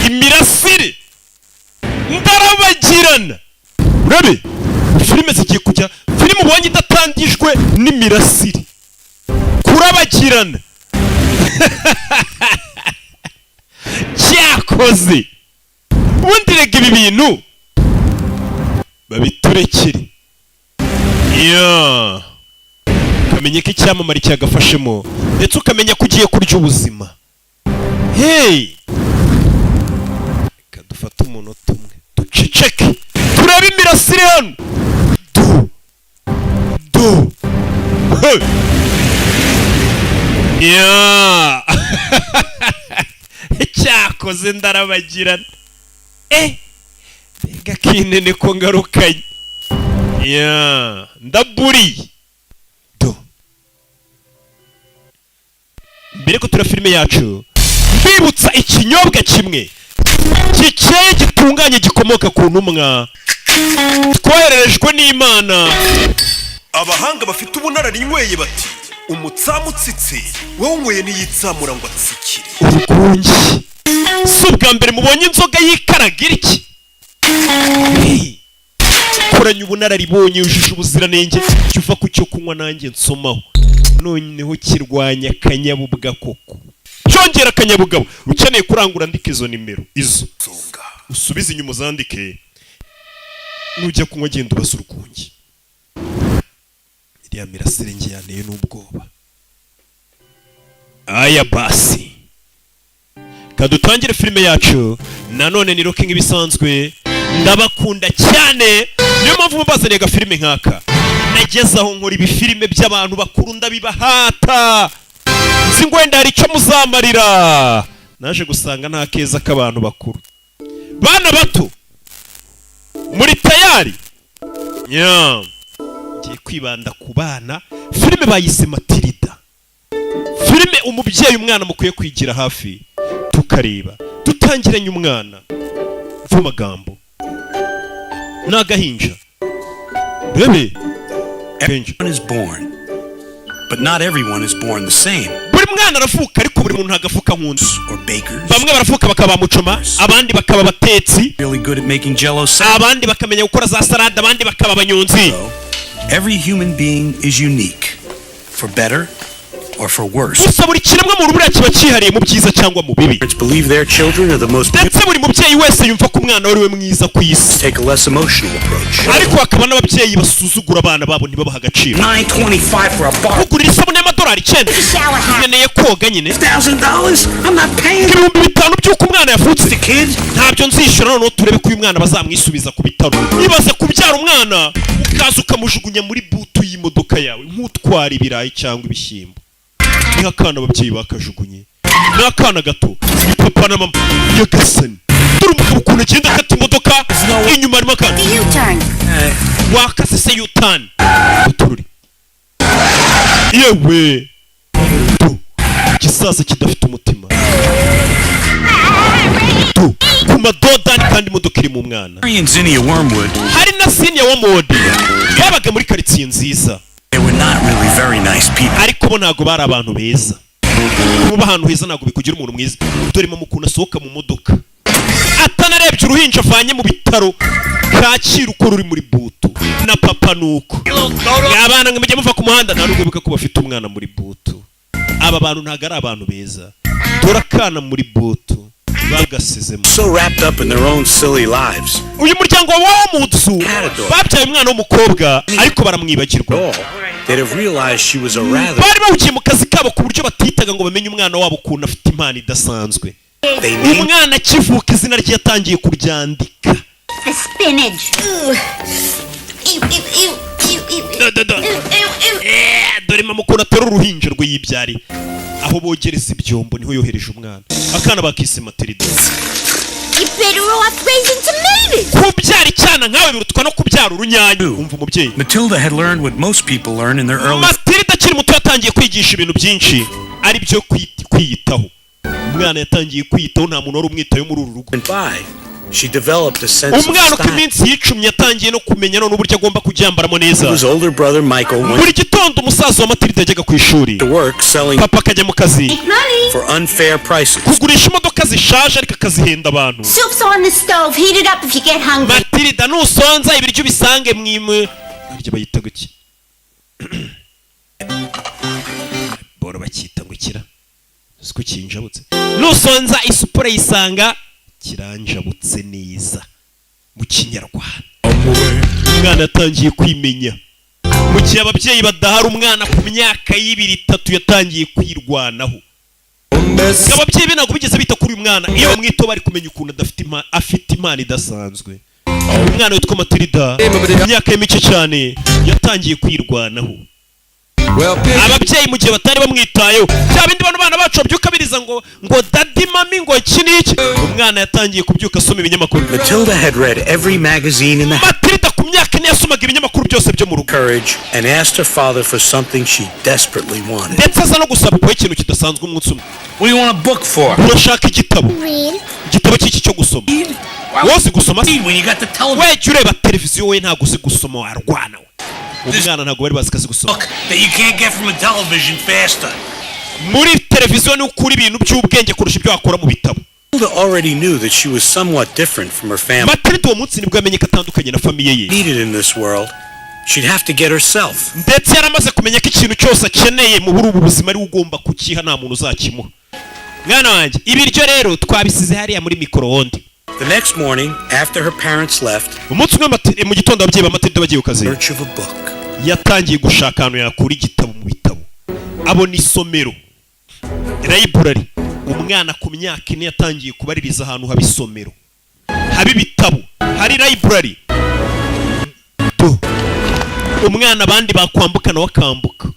imirasire ndarabagirana. Urabe filime zigiye kujya, filime ubonye idatangijwe n'imirasire, kurabagirana. Cyakoze ubundi rega ibi bintu babiturekere. Ukamenya ko icyamamare cyagafashemo, ndetse ukamenya ko ugiye kurya ubuzima. Hey, reka dufate umunota umwe duceceke turebe imirasire hano. Cyakoze ndarabagirana. Mbega kinene ko ngarukanye. Ndaburiye. Mbere ko tura filime yacu, mbibutsa ikinyobwa kimwe gikeye gitunganye gikomoka ku ntumwa twohererejwe n'Imana. Abahanga bafite ubunararibonye bati umutsamu utsitse wowe unyweye n'iyitsamura ngo atsikire. Urwungi si ubwa mbere mubonye inzoga yikaragira iki. Koranya ubunararibonye yujuje ubuziranenge, cyuva ku cyo kunywa nanjye nsomaho, noneho kirwanya akanyabubwa koko. Cyongera akanyabugabo. Ukeneye kurangura andika izo nimero, izo usubize inyuma uzandike. Nujya kunywa genda ubaza urwungi. Iriya mirasire nge yanteye n'ubwoba. Aya basi kadutangire filime yacu. Nanone ni Rocky nk'ibisanzwe, ndabakunda cyane, niyo mpamvu mbazaniye agafilime nk'aka. Nagezaho nkora ibifilime by'abantu bakuru ndabibahata, nzi ngo wenda hari icyo muzamarira. Naje gusanga nta keza k'abantu bakuru. Bana bato muri tayari? Ngiye kwibanda ku bana. Filime bayise Matilda, filime umubyeyi umwana mukwiye kwigira hafi tukareba. Dutangiranye umwana v'amagambo n'agahinja. Rebe everyone is born, but not everyone is born the same. Buri mwana aravuka, ariko buri muntu ntagafuka nk'undi. Or bakers. Bamwe baravuka bakaba mucoma, abandi bakaba batetsi, really good at making jello salad. Abandi bakamenya gukora za salade, abandi bakaba abanyonzi. Every human being is unique, for better or for worse. Gusa buri kiremwa muntu buriya kiba cyihariye mu byiza cyangwa mu bibi. Believe their children are the most. Ndetse buri mubyeyi wese yumva ko umwana we mwiza ku isi. Take a less emotional approach. Ariko hakaba n'ababyeyi basuzugura abana babo ntibabaha agaciro. $9.25 for a bottle. Kugurira isabune y'amadolari 9. Nkeneye koga nyine. $1,000? I'm not paying. $5,000 by'uko umwana yavutse. Ntabyo nzishyura, noneho turebe ko uyu mwana bazamwisubiza ku bitaro. Ibaze kubyara umwana ukaza ukamujugunya muri butu y'imodoka yawe nk'utwara ibirayi cyangwa ibishyimbo. Ni akana ababyeyi bakajugunye. Ni akana gato. Ni papa na mama. Nyagasani. Dore umugabo ukuntu agenda akata imodoka, inyuma harimo akana. Wakase se U-turn. Utururi. Yewe. Igisaza kidafite umutima. Ku madodani kandi imodoka iri mu mwana. Hari na Senior Wormwood yabaga muri karitsiye nziza. They were not really very nice people. Ariko bo ntago bari abantu beza. Kuba ahantu heza ntago bikugira umuntu mwiza. Dore mama ukuntu asohoka mu modoka, atanarebye uruhinja avanye mu bitaro Kacyiru uko ruri muri butu, na papa nuko. Abana ngo mujye muva ku muhanda nta nubwo bika ko bafite umwana muri butu. Aba bantu ntago ari abantu beza. Dore akana muri butu bagasezemo. So wrapped up in their own silly lives. Uyu muryango wa Mutsu babyaye umwana w'umukobwa ariko baramwibagirwa. They'd have realized she was a rather. Bari bawugiye mu kazi kabo ku buryo batitaga ngo bamenye umwana wabo ukuntu afite impano idasanzwe. Umwana akivuka izina rye yatangiye kuryandika. Spinach. Dore mama ukuntu atari uruhinja rwe yibyari, aho bogereza ibyombo niho yohereje umwana. Akana bakise Matilda. Kubyara icyana nkawe birutwa no kubyara urunyanya. Umva umubyeyi. Matilda had learned what most people learn in their early. Matilda akiri muto yatangiye kwigisha ibintu byinshi ari byo kwiyitaho. Umwana yatangiye kwiyitaho, nta muntu wari umwitaho muri uru rugo. She developed a sense of umwana uko style. iminsi yicumye yatangiye no kumenya none uburyo agomba kuryambaramo neza. His older brother Michael buri went gitondo umusaza wa Matilda yajyaga ku ishuri, to work selling papa akajya mu kazi for unfair prices. kugurisha imodoka zishaje ariko akazihenda abantu. Soup's on the stove. Heat it up if you get hungry. Matilda nusonza ibiryo bisange mwimwe ibyo bayita guki boro bakita ngo kira siko kinjabutse. Nusonza isupure yisanga kiranjabutse neza mu kinyarwanda. Umwana yatangiye kwimenya mu gihe ababyeyi badahari, umwana ku myaka y'ibiri itatu yatangiye kwirwanaho. Ababyeyi be ntabwo bigeze bita kuri uyu mwana, iyo bamwito bari kumenya ukuntu afite impano idasanzwe. Umwana witwa Matilda imyaka ye mike cyane yatangiye kwirwanaho. Ababyeyi mu gihe batari bamwitayeho, cya bindi bana bacu babyuka biriza ngo daddy mami ngo iki niki, umwana yatangiye kubyuka asoma ibinyamakuru. Matilda had read every magazine in the Matilda ku myaka ine yasomaga ibinyamakuru byose byo mu rugo. courage and asked her father for something she desperately wanted. Ndetse aza no gusaba ko ikintu kidasanzwe umunsi umwe. What do you want a book for? Urashaka igitabo? Read. Igitabo cy'iki cyo gusoma? Wowe gusoma? When you got the television We jya ureba televiziyo, we ntabwo uzi gusoma, warwana we. Umwana ntabwo bari bazi kazi gusoma. that you can't get from a television faster. Muri televiziyo ni ukuri ibintu by'ubwenge kurusha ibyo wakora mu bitabo. Matilda already knew that she was somewhat different from her family. Matilda uwo munsi nibwo yamenye ko atandukanye na famiye ye. Needed in this world, she'd have to get herself. Ndetse yaramaze kumenya ko ikintu cyose akeneye mu buri ubu buzima ari ugomba kukiha, nta muntu uzakimuha. Mwana wanjye, ibiryo rero twabisize hariya muri micro-onde. The next morning, after her parents left, Umunsi umwe mu gitondo ababyeyi ba Matilda bagiye ku kazi, search of a book. yatangiye gushaka ahantu yakura igitabo mu bitabo. Abona isomero, library. Umwana ku myaka ine yatangiye kubaririza ahantu haba isomero, haba ibitabo, hari library. Umwana abandi bakwambukana wakambuka,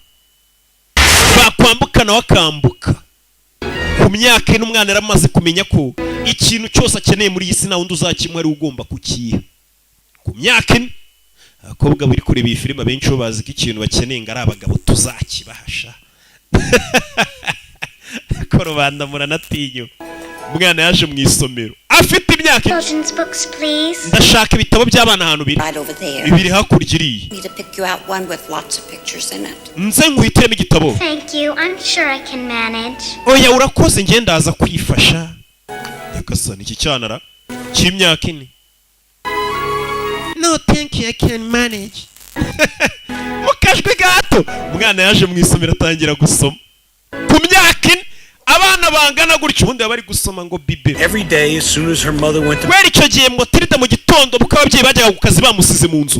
bakwambukana wakambuka. Ku myaka ine umwana yaramaze kumenya ko ikintu cyose akeneye muri iyi si nta wundi uzakimuha, ari ugomba kukiha. Ku myaka ine abakobwa bari kureba iyi filime abenshi bo bazi ko ikintu bakeneye ngo ari abagabo tuzakibahasha. Ko rubanda muranatinya. Umwana yaje mu isomero afite imyaka. Children's books, please. Ndashaka ibitabo by'abana ahantu biri. Right over there. Bibiri hakurya iriya. Need to pick you out one with lots of pictures in it. Nze nguhitiremo igitabo. Thank you. I'm sure I can manage. Oya urakoze, njye ndaza kwifasha. Nyagasani iki cyanara cy'imyaka ine. No thank you, I can manage. Mukajwe gato. Umwana yaje mu isomero atangira gusoma. Ku myaka ine abana bangana gutyo ubundi bari gusoma ngo bibe. Every day, as soon as her mother went to Wera icyo gihe Matilda mu gitondo buko ababyeyi bajyaga ku kazi bamusize mu nzu,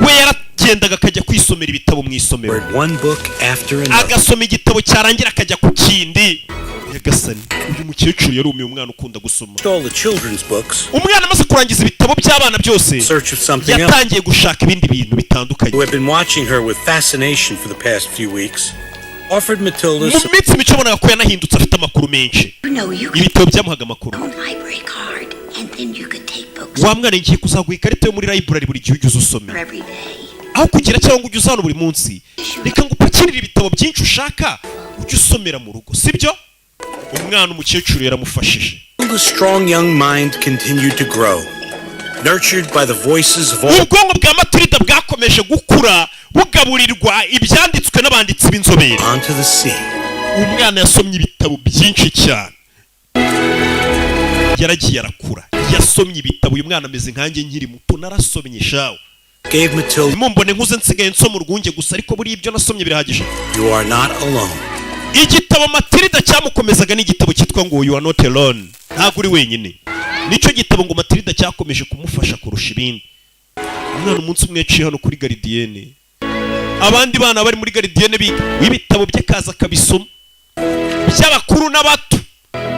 we yaragendaga akajya kwisomera ibitabo mu isomero. read one book after another. Agasoma igitabo cyarangira akajya ku kindi. Nyagasani, uyu mukecuru yarumiye umwana ukunda gusoma. All the children's books, Umwana amaze kurangiza ibitabo by'abana byose, in search of something else. yatangiye gushaka ibindi bintu bitandukanye. Who had been watching her with fascination for the past few weeks, offered Matilda Mu some minsi mike abonaga ko yanahindutse afite amakuru menshi. You know, you could Ibitabo byamuhaga amakuru. own library card, and then you could take books Wa mwana ngiye kuzaguha ikarita yo muri library buri gihe ujye for usomera. every day. Aho kugira cyangwa ujye uzana buri munsi, reka ngo upakirire ibitabo byinshi ushaka ujye usomera mu rugo, sibyo? Umwana umukecuru yaramufashije. Matilda's strong young mind continued to grow, nurtured by the voices of all. Ubwonko bwa Matilda bwakomeje gukura bugaburirwa ibyanditswe n'abanditsi b'inzobere. Onto the sea. Umwana yasomye ibitabo byinshi cyane, yaragiye arakura, yasomye ibitabo. Uyu mwana ameze nkanjye nkiri muto, narasomye shawe. Gave Matilda, Mumbone nkuze nsigaye nsoma urwunge gusa, ariko buri ibyo nasomye birahagije. you are not alone. Igitabo Matilda cyamukomezaga ni igitabo cyitwa ngo You are not alone, ntabwo uri wenyine. Nicyo gitabo ngo Matilda cyakomeje kumufasha kurusha ibindi. Umwana umunsi umwe yaciye hano kuri garidiyene, abandi bana bari muri garidiyene biga, w'ibitabo bye kaza kabisoma, by'abakuru n'abato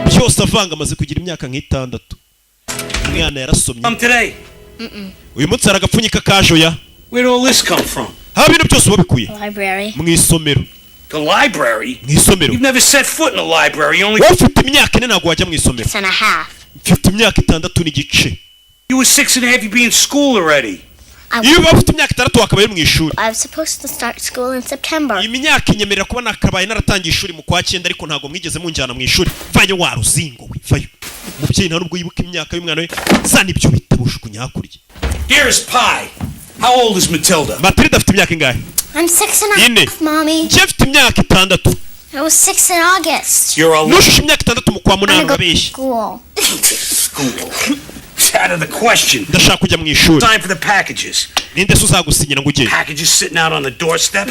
byose avanga. Amaze kugira imyaka nk'itandatu, umwana yarasomye. Today. Uyu munsi hari agapfunyika kajoya. Where'd all this come from? Haba ibintu byose wabikuye Library. mu isomero. The library? Mu isomero. You've never set foot in a library. Only Wowe ufite imyaka ine ntabwo wajya mu isomero. 6.5. Mfite imyaka itandatu n'igice. you were 6.5. You'd be in school already. Iyo uba ufite imyaka itandatu wakabaye mu ishuri. I was supposed to start school in September. Imyaka inyemerera kuba nakabaye naratangiye ishuri mu kwa 9, ariko ntabwo mwigeze munjyana mu ishuri. Vayo waruzingo we, vayo. umubyeyi nta nubwo yibuka imyaka y'umwana we zana ibyo bitabo jugunya hakurya. Dearest Pie, how old is Matilda? Matilda afite imyaka ingahe? I'm 6 and a half, Mommy. Njye afite imyaka 6. I was 6 in August. You're a nushushe imyaka 6 mu kwa munani urabeshya. School. It's out of the question. Ndashaka kujya mu ishuri. Time for the packages. Ninde se uzagusinyira ngo ujye? Packages sitting out on the doorstep.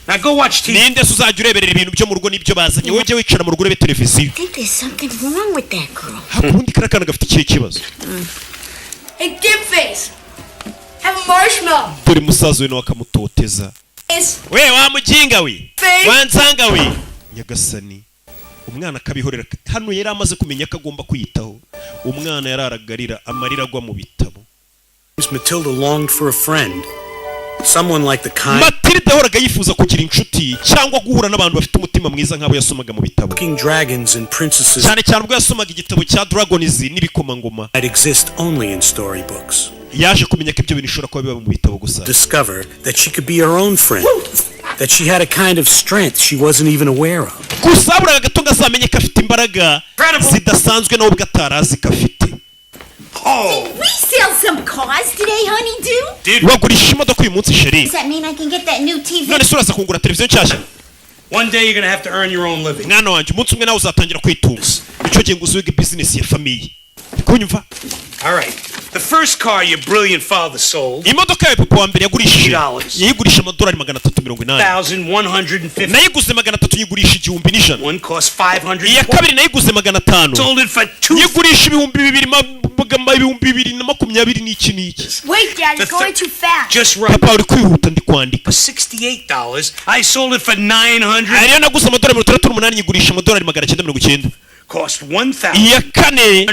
Now go watch TV. Ninde se uzajya ureberera ibintu byo mu rugo n'ibyo bazanye? Wowe ujye wicara mu rugo urebe televiziyo. I think there's something wrong with that girl. Hakundi karakana gafite ikihe kibazo? Hey, Dip Face! Have a marshmallow! Dore musaza we nawe akamutoteza. We wa mujinga we! Wansanga we! Nyagasani. Umwana akabihorera hano yari amaze kumenya ko agomba kwiyitaho. Umwana yararagarira amarira agwa mu bitabo. Matilda longed for a friend. Someone like the kind Matilda yahoraga yifuza kugira inshuti cyangwa guhura n'abantu bafite umutima mwiza nk'abo yasomaga mu bitabo. King dragons and princesses Cyane cyane ubwo yasomaga igitabo cya Dragons n'ibikomangoma. that exist only in storybooks. Yaje kumenya ko ibyo bintu bishobora kuba biba mu bitabo gusa. Discover that she could be her own friend. That she had a kind of strength she wasn't even aware of. Gusa buraga gato ngazamenye ko afite imbaraga zidasanzwe nawe bwatarazi ko afite. We sell some cars today, honey, Wagurisha imodoka uyu munsi sheri. Does that mean I can get that new TV? None se uraza kungura televiziyo nshyashya? One day you're gonna have to earn your own living. Mwana wanjye umunsi umwe nawe uzatangira kwitunga. Nicyo gihe ngo uzige business ya famiye. Kunyumva? All right. The first car your brilliant father sold. Imodoka yawe papa wa mbere yagurishije. Yayigurisha $380. $1,350. Nayiguze $300 yigurisha $1,100. One cost $500. Iya kabiri nayiguze $500. Sold it for $2,000. Yigurisha $2,220 n'iki. Wait, Dad, you're going too fast. Just right. Papa uri kwihuta ndi kwandika. For $68. I sold it for $900. Ariyo naguze $608 nyigurisha $990. Cost $1,000. Iya kane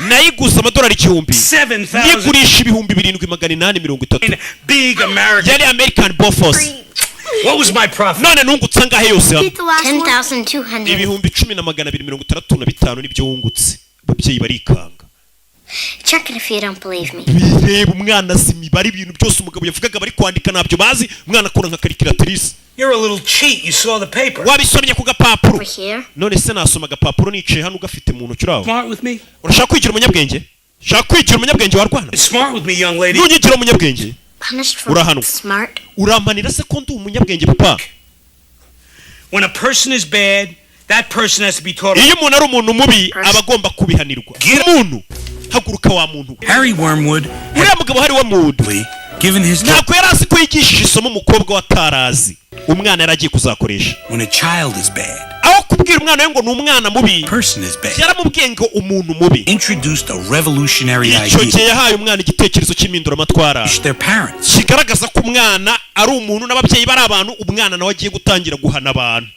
nayiguze $1,000. $7,000. Yigurisha $2,830. Big American. Yari American Bofors. What was my profit? None nungutse angahe yose hamwe? 10,200. $10,235 nibyo wungutse. Ababyeyi barikanga. Check it if you don't believe me. Bireba umwana azi imibare ibintu byose umugabo yavugaga bari kwandika ntabyo bazi. Umwana akora nka calculatrice. You're a little cheat. You saw the paper. Wabisomye ku gapapuro. Over here. None se nasoma agapapuro nicaye hano ugafite mu ntoki uraho. Smart with me? Urashaka kwigira umunyabwenge? Shaka kwigira umunyabwenge warwana? Smart with me, young lady. Nunyigira umunyabwenge. Punished for Urahanwa. smart. Urampanira se ko ndi umunyabwenge papa? When a person is bad, that person has to be taught. Iyo umuntu ari umuntu mubi aba agomba kubihanirwa. Umuntu haguruka wa muntu. Harry Wormwood. Uriya mugabo hari wa Mood. Given his ntabwo yari azi ko yigishije isomo umukobwa watarazi. Umwana yari agiye kuzakoresha. When a child is bad, aho kubwira umwana we ngo ni umwana mubi, person is bad. yaramubwiye ngo umuntu mubi. Introduced a revolutionary icyo gihe idea. yahaye umwana igitekerezo cy'impinduramatwara Their parents. kigaragaza ko umwana ari umuntu n'ababyeyi bari abantu. Umwana nawe agiye gutangira guhana abantu.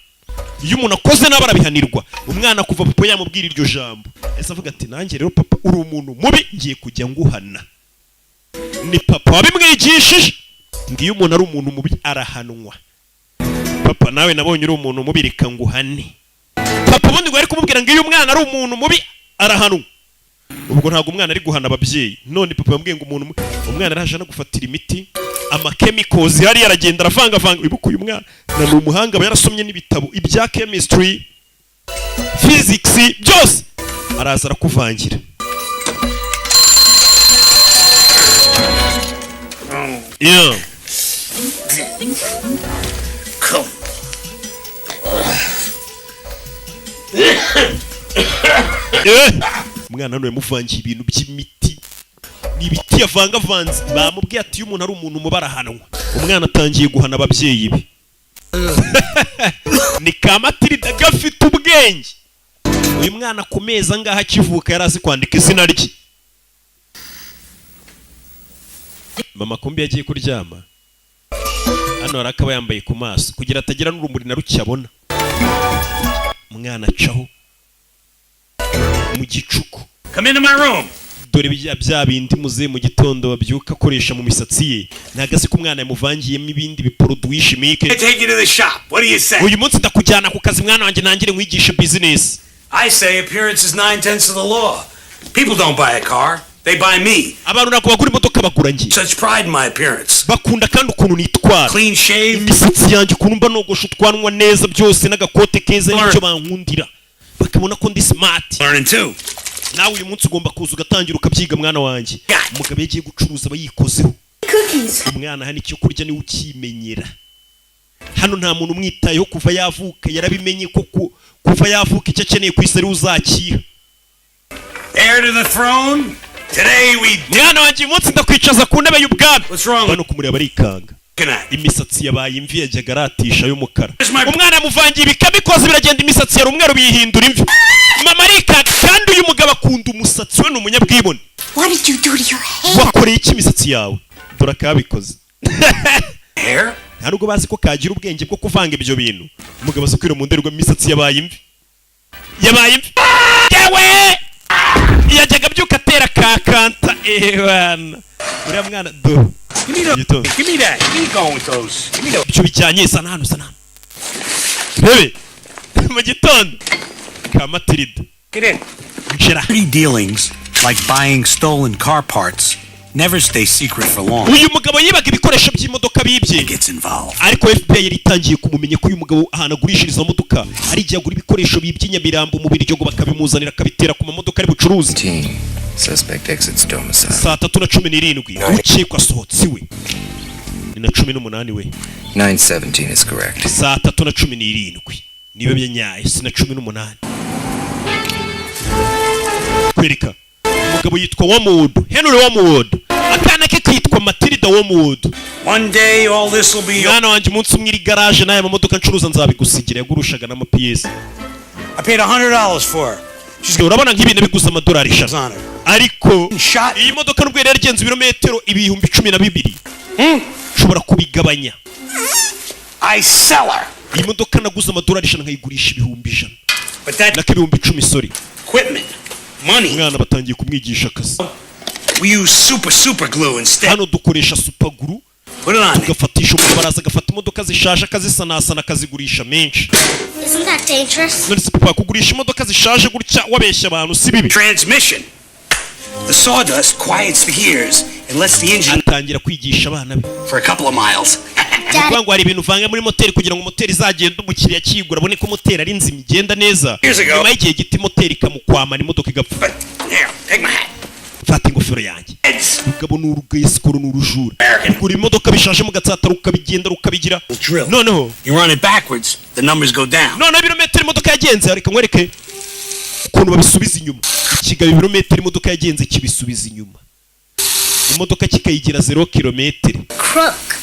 Iyo umuntu akoze nabi arabihanirwa. Umwana kuva papa yamubwira iryo jambo ese avuga ati nanjye rero papa uri umuntu mubi ngiye kujya nguhana. Ni papa wabimwigishije. Ngiyo umuntu ari umuntu mubi arahanwa. Papa nawe nabonye uri umuntu mubi reka nguhane. Papa ubundi ngo ari kumubwira ngo iyo umwana ari umuntu mubi arahanwa. Ubwo ntabwo umwana ari guhana ababyeyi. None papa yambwiye ngo umwana araje no gufatira imiti chemicals hari yaragenda aravanga ibukuye umwana na umuhanga aba yarasomye n'ibitabo ibya chemistry physics byose araza arakuvangira. Yeah. Come. Umwana hano yamuvangiye ibintu by'imiti n'ibiti yavangavanze. Bamubwiye ati iyo umuntu ari umuntu mubarahanwa. Umwana atangiye guhana ababyeyi be. Ni Kamatirida gafite ubwenge. Uyu mwana ku meza ngaha akivuka yari azi kwandika izina rye. Mama kumbi yagiye kuryama. Hano arakaba yambaye ku maso kugira atagira n'urumuri na ruke abona. Umwana acaho mu gicuku. Come into my room. Dore bya bindi muze mu gitondo babyuka akoresha mu misatsi ye. Ntagaze ko umwana yamuvangiyemo ibindi biproduit chimique. Take you to the shop. What do you say? Uyu munsi ndakujyana ku kazi mwana wanjye nangire nkwigishe business. I say appearance is 9/10 of the law. People don't buy a car. They buy me. Abantu nako bagura imodoka bagura ngiye. Such pride in my appearance. Bakunda kandi ukuntu nitwara. Clean shave. Imisatsi yanjye ukuntu mba nogosha utwanwa neza byose n'agakote keza n'icyo bankundira. Bakabona ko ndi smart. Learning too. nawe uyu munsi ugomba kuza ugatangira ukabyiga mwana wanjye. Umugabo yagiye gucuruza aba yikozeho. Umwana hano icyo kurya niwe ukimenyera. Hano nta muntu umwitayeho kuva yavuka, yarabimenye ko kuva yavuka icyo akeneye ku isi ari uzakira. Heir to the throne. Today we. Mwana wanjye uyu munsi ndakwicaza ku ntebe y'ubwami. Bano kumureba arikanga. Imisatsi yabaye imvi yajyaga aratisha y'umukara. Umwana yamuvangiye ibikamikoze biragenda imisatsi yari umweru biyihindura imvi. Mama arikanga kandi uyu mugabo akunda umusatsi we ni umunyabwibone. What did you do to your hair? Wakoreye iki imisatsi yawe? Dore akabikoze. Hair? Ntabwo bazi ko kagira ubwenge bwo kuvanga ibyo bintu. Umugabo azi kwira mu nderwa imisatsi yabaye imvi. Yabaye imvi. Yewe! Yajyaga byuka atera kakanta ewana. Uriya mwana do. Give me that. Give me going with those. Give me those. Icyo bijyanye sana. Rebe. Mu gitondo. Kamatirida. Get in. Njera. Dirty dealings, like buying stolen car parts, never stay secret for long. Uyu mugabo yibaga ibikoresho by'imodoka bibye. Gets involved. Ariko FBI yari itangiye kumumenya ko uyu mugabo ahantu agurishiriza modoka ari igihe agura ibikoresho bibye Nyamirambo mu Biryogo bakabimuzanira akabitera ku mamodoka ari bucuruzi. Suspect exits domicile. Saa 3:17 ukekwa asohotse iwe. Ni na 18 we. 917 is correct. Saa 3:17 niwe byanyaye si na 18. Kwereka umugabo yitwa Wormwood, Henry Wormwood. Akana ke kitwa Matilda Wormwood. One day all this will be. Mwana wanjye umunsi umwe iri garage naye amamodoka ncuruza nzabigusigira yagurushaga n'ama PS. I paid $100 for her. Urabona nk'ibintu biguza amadolari 100. Ariko iyi modoka nubwo yari yagenze ibirometero 12,000. Ushobora kubigabanya. I sell her. Iyi modoka naguze amadolari 100 nkayigurisha 1,000. But that na 10,010 sorry. Equipment. Money. Mwana batangiye kumwigisha akazi. We use super glue instead. Hano dukoresha super glue. Put it on. Tugafatisha umubaraza agafata imodoka zishaje akazisanasana akazigurisha menshi. Isn't that dangerous? None se papa kugurisha imodoka zishaje gutya wabeshya abantu si bibi. Transmission. The sawdust quiets the gears and lets the engine atangira kwigisha abana be for a couple of miles. Ngo hari ibintu vanga muri moteri kugira ngo moteri izagenda umukiriya kigura abone ko moteri ari nzima igenda neza. Nyuma y'igihe giti moteri ikamukwamana imodoka igapfa. Take my hat. Fata ingofero yanjye. Ugabo n'urugesikoro n'urujura. Kuri imodoka bishaje mu gatsata rukabigenda rukabigira. Noneho you run it backwards, the numbers go down. None ibirometero imodoka yagenze ariko nkwereke ukuntu babisubiza inyuma. Ikigaba ibirometero imodoka yagenze kibisubiza inyuma. Imodoka kikayigira 0 kilometero.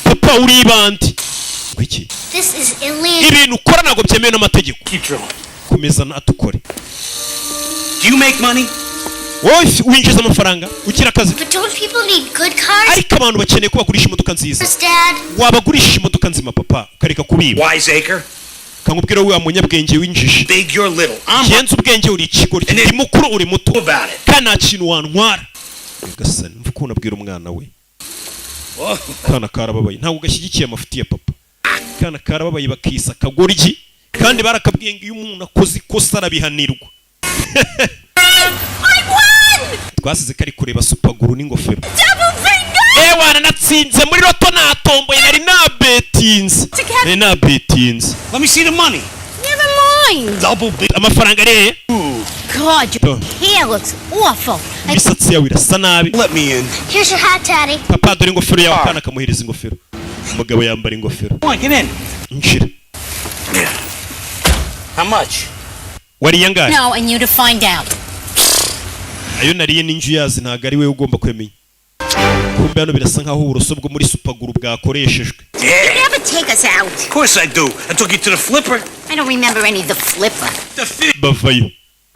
Papa uri bandi. Kwiki? This is illegal. Ibintu ukora ntabwo byemewe n'amategeko. Keep drilling. Komeza natukore. Do you make money? Wowe winjiza amafaranga ukira akazi. But don't people need good cars? Ariko abantu bakeneye ko bagurisha imodoka nziza. Dad. Wabagurisha imodoka nzima papa ukareka kubiba. Wiseacre. Kangubwira we wamunyabwenge winjije. Big you're little. Yenze ubwenge uri ikigori. Ndi mukuru uri muto. Kana kintu wantwara. Gasani mvuko nabwira umwana we. Kana karababaye ntabwo gashyigikiye amafuti ya papa. Kana karababaye bakisa kagoryi kandi barakabwiye ngo iyo umuntu akoze ikosa arabihanirwa. Twasize kari kureba supaguru n'ingofero. Ewana natsinze muri loto natomboye nari nabetinze. Let me see the money. Never mind. Double bit. Amafaranga re. God, your hair looks awful. Imisatsi yawe irasa nabi. Let me in. Here's your hat, Daddy. Papa dore ingofero yawe kana kamuhereza ingofero. Umugabo yambara ingofero. Come on, get in. Njira. How much? Wari yangaye? No, and you to find out. Ayo nariye n'inju yazi ntago ari we ugomba kwemenya. Kumbe hano birasa nkaho uburoso bwo muri supaguru bwakoreshejwe. You never take us out. Of course I do. I took you to the flipper. I don't remember any of the flipper. The Bavayo.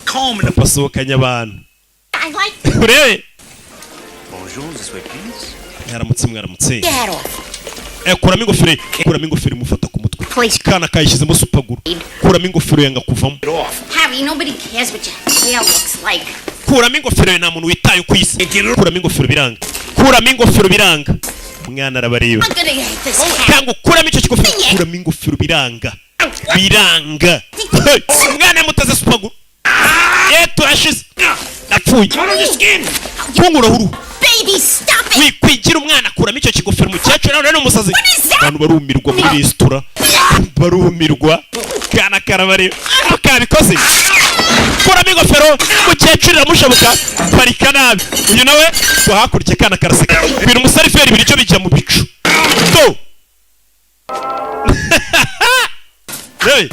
comb and the Basohokanya abantu. I like Urebe. Bonjour, this way please. Yaramutse mwaramutse. Get off. Kuramo ingofero mufata ku mutwe. Please. Kana kayishyizemo supaguru. Kuramo ingofero yanga kuvamo. Get off. Harry, nobody cares what your hair looks like. Kuramo ingofero nta muntu witaye kwisi. Kuramo ingofero biranga. Kuramo ingofero biranga. Umwana arabareba. I'm gonna hate this hat. Kango kuramo icyo kigofero. Kuramo ingofero biranga. Biranga. Umwana mutaze supaguru. Turashize. Apfuye. Cut on the skin. Kungura huru. baby, stop it! wikwigira umwana kuramo icyo kigofero umukecuru nawe n'umusazi abantu barumirwa muri resitora barumirwa kana karabare akabikoze kuramo ingofero umukecuru iramushabuka parika nabi uyu nawe ngo hakurya kana karaseka ibintu umusariferi biri cyo bijya mu bicu to hey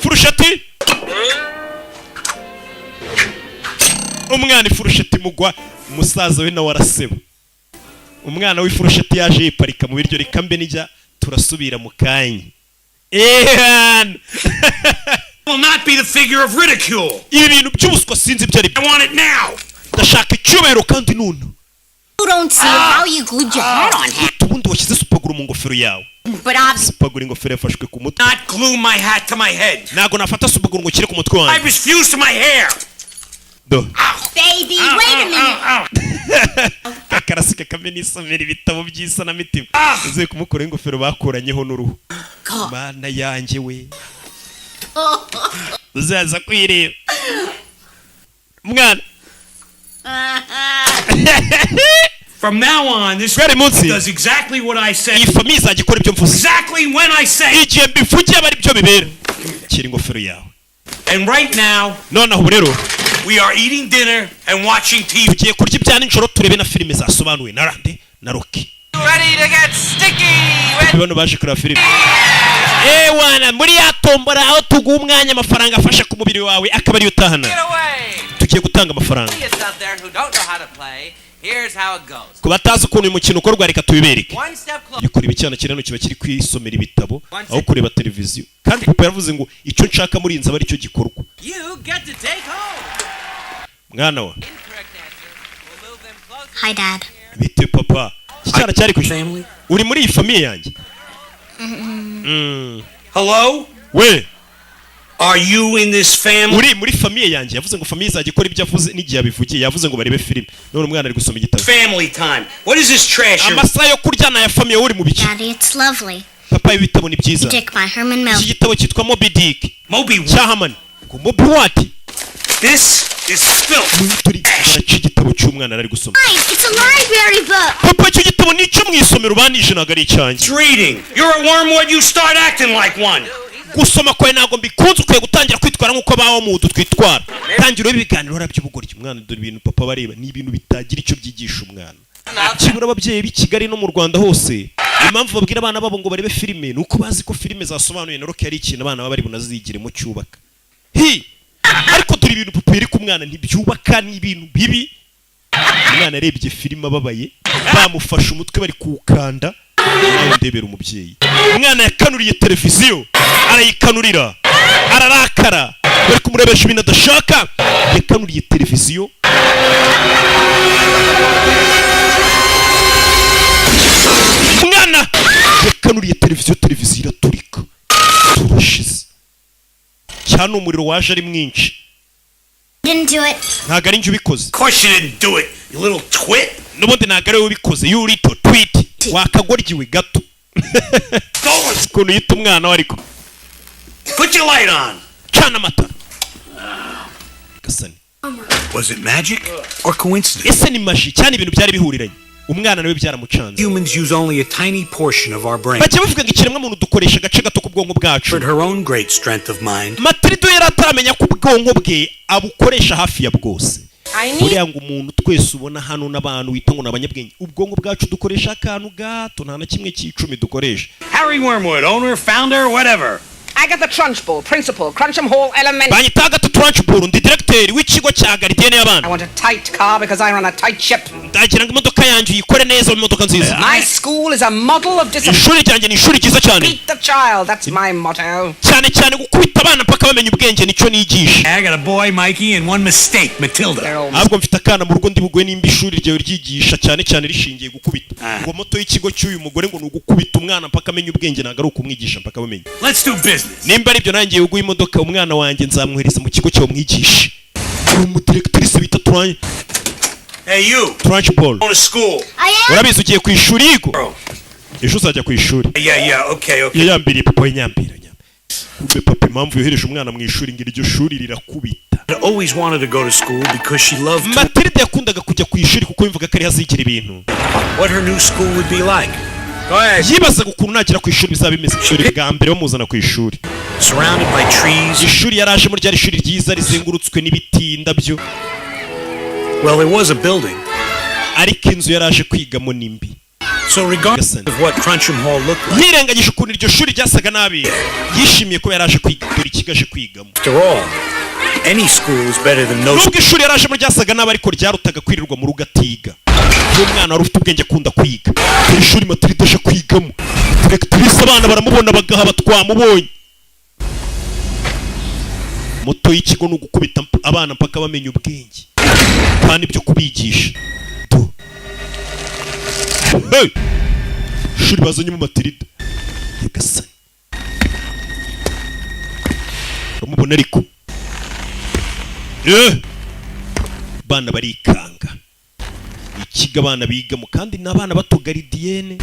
furushati umwana ifurushati mugwa umusaza we nawe araseba umwana w'ifurushati yaje yiparika mu biryo rikambe nijya turasubira mu kanya will not be the figure of ridicule. ibi bintu by'ubuswa sinzi ibyo ari I want it now. ndashaka icyubahiro kandi none You don't see how you glued your hat on him. ubundi washyize supaguru mu ngofero yawe But obviously, supaguru ingofero yafashwe ku mutwe Not glue my hat to my head. ntago nafata supaguru ngo ukire ku mutwe I wanjye refuse to my hair. do baby, wait a minute. akarasika kamwe n'isomera ibitabo by'isanamitima uzuye kumukora ingofero bakuranyeho n'uruhu mana yanjye we uzaza kwireba mwana From now on, this Very munsi. does exactly what I say. iyi famiye izajya ikora ibyo mvuze Exactly when I say. igihe mbivugiye aba ari byo bibera kira ingofero yawe And right now, nonaho ubu rero we are eating dinner and watching TV. tugiye kurya ibya nijoro turebe na filime zasobanuwe na rande na roki Ready to get sticky. bano baje kureba filime wana muri ya tombora aho tuguha umwanya amafaranga afasha ku mubiri wawe akaba ariyo utahana Get away. tugiye gutanga amafaranga Idiots out there who don't know how to play. Here's how it goes. ku batazi ukuntu uyu mukino ukorwa reka tubibereke One step closer. iyo kureba icyana kirano kiba kiri kwisomera ibitabo aho kureba televiziyo kandi papa yaravuze ngo icyo nshaka muri iyi nzu aba aricyo gikorwa You get to take home. mwana wa Incorrect answer. We'll move them closer. Hi, Dad. bite papa iki cyana cyari ku Family? uri muri iyi famiye yanjye Hello? we Are you in this family? uri muri famiye yanjye yavuze ngo famiye izajya ikora ibyo avuze n'igihe yabivugiye yavuze ngo barebe filime none umwana ari gusoma igitabo Family time. What is this trash? amasaha yo kuryana ya famiye uri mu biki Daddy, it's lovely. papa ibi bitabo ni byiza Dick by Herman iki Melville. gitabo cyitwa Moby Dick Moby, cyahamani ngo Moby what this is filth. turi baraca igitabo cy'umwana ari gusoma Right, it's a library book. papa icyo gitabo ni icyo mu isomero banije ntabwo ari icyanjye It's reading. You're a wormwood, you start acting like one. gusoma kwawe ntabwo mbikunze ukwiye gutangira kwitwara nk'uko abaho mu twitwara tangira ibiganiro by'ubugoryi umwana dore ibintu papa bareba ni ibintu bitagira icyo byigisha umwana kibura ababyeyi b'i Kigali no mu Rwanda hose impamvu babwira abana babo ngo barebe filime ni uko bazi ko filime zasobanuye na roke ari ikintu abana baba bari bunazigire mu cyubaka ariko dore ibintu papa yari ku mwana ntibyubaka ni ibintu bibi umwana arebye filime ababaye bamufashe umutwe bari kuwukanda nawe ndebera umubyeyi umwana yakanuriye televiziyo arayikanurira ararakara bari kumurebesha ibintu adashaka yakanuriye televiziyo umwana yakanuriye televiziyo iraturika turashize cyane umuriro waje ari mwinshi Didn't do it. ntabwo ari njye ubikoze Of course you didn't do it, you little twit. n'ubundi ntabwo ari wowe ubikoze you little twit wakagoryiwe gato ukuntu yita umwana we ariko Put your light on. cana amatara gasani Was it magic or coincidence? ese ni maji cyane ibintu byari bihuriranye umwana nawe byaramucanze Humans use only a tiny portion of our brain. bajya bavuga ngo ikiremwa muntu dukoresha agace gato k'ubwonko bwacu But her own great strength of mind matirido yari ataramenya ko ubwonko bwe abukoresha hafi ya bwose buriya ngo umuntu twese ubona hano n'abantu wita ngo ni abanyabwenge ubwonko bwacu dukoresha akantu gato nta na kimwe cy'icumi dukoresha Harry Wormwood, owner, founder, whatever. Agatha Trunchbull, principal, Cruncham Hall Elementary. banyita Agatha Trunchbull ndi directeur w'ikigo cya garidiyene y'abana I want a tight car because I run a tight ship. ndagira ngo imodoka yanjye uyikore neza imodoka nziza My school is a model of discipline. ishuri ryanjye ni ishuri ryiza cyane Beat the child, that's my motto. cyane cyane gukubita abana mpaka bamenya ubwenge nicyo nigisha I got a boy, Mikey, and one mistake, Matilda. ahubwo mfite akana mu rugo ndi bugwe nimba ishuri ryawe ryigisha cyane cyane rishingiye gukubita ngo moto y'ikigo cy'uyu mugore ngo ni ugukubita umwana mpaka amenya ubwenge ntabwo ari ukumwigisha mpaka bamenya Let's do business. nimba aribyo nanjye uguha imodoka umwana wanjye nzamwohereza mu kigo cyawe umwigishe uri umudirektrice bita Hey, you. Trunchbull Going to school. I am. urabizi ugiye ku ishuri yigo Bro. ejo uzajya ku ishuri Yeah, okay. yayambiriye papa we nyambira ube papa impamvu yohereje umwana mu ishuri ngo iryo shuri rirakubita always wanted to go to school because she loved to... Matilda yakundaga kujya ku ishuri kuko yumvaga ko ari hazigira ibintu. What her new school would be like. Go ahead. Yibazaga ukuntu nagera ku ishuri bizaba bimeze. Ishuri bwa mbere bamuzana ku ishuri. Surrounded by trees. Ishuri yaraje muri ryari ishuri ryiza rizengurutswe n'ibiti indabyo. Well, there was a building. Ariko inzu yaraje kwigamo nimbi. So regardless of what Crunchum Hall looked like. Yirengagije ukuntu iryo shuri ryasaga nabi. Yishimiye ko yaraje kwiga dore ikigaje kwigamo. After all, any school is better than no school. Nubwo ishuri yaraje muri ryasaga nabi ariko ryarutaga kwirirwa mu rugo atiga. Umwana wari ufite ubwenge akunda kwiga. Iri shuri Matilda aje kwigamo. Directrice abana baramubona bagahaba twamubonye. Moto y'ikigo no gukubita abana mpaka bamenya ubwenge. Kandi byo kubigisha. Hey! Shuri bazanye mu Matilda. Yagasanye. Ramubona ariko. Bana barikanga. Ikiga abana bigamo kandi n'abana bato garidienne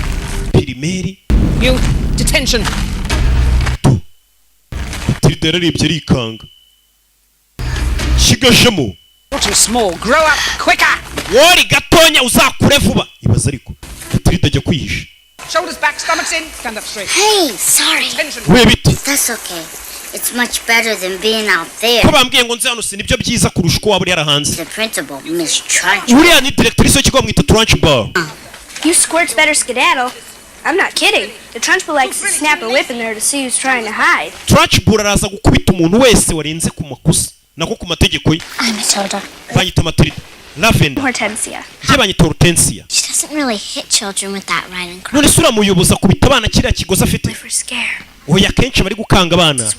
primaire. You detention. Matilda yarebye arikanga. Kigajemo. Too small. Grow up quicker. Wori gatonya uzakure vuba. Ibaza ariko. Matilda ajya kwihisha. Shoulders back, stomachs in. Stand up straight. Hey, sorry. That's okay. It's much better than being out there. Ko bambwiye ngo nze hano sinibyo byiza kurusha uko waba uri hanze. The principal, Miss Trunchbull. Uriya ni directrice w'ikigo mwita Trunchbull. You squirts better skedaddle. I'm not kidding. The Trunchbull likes to snap a whip in there to see who's trying to hide. Trunchbull araza gukubita umuntu wese warenze ku makosa nako ku mategeko ye. I'm Matilda. Banyita Matilda. Lavender. Hortensia. Je banyita Hortensia. She doesn't really hit children with that riding crop. None sura muyoboza kubita abana kiriya kigoza afite. For scare. Oya kenshi bari gukanga abana.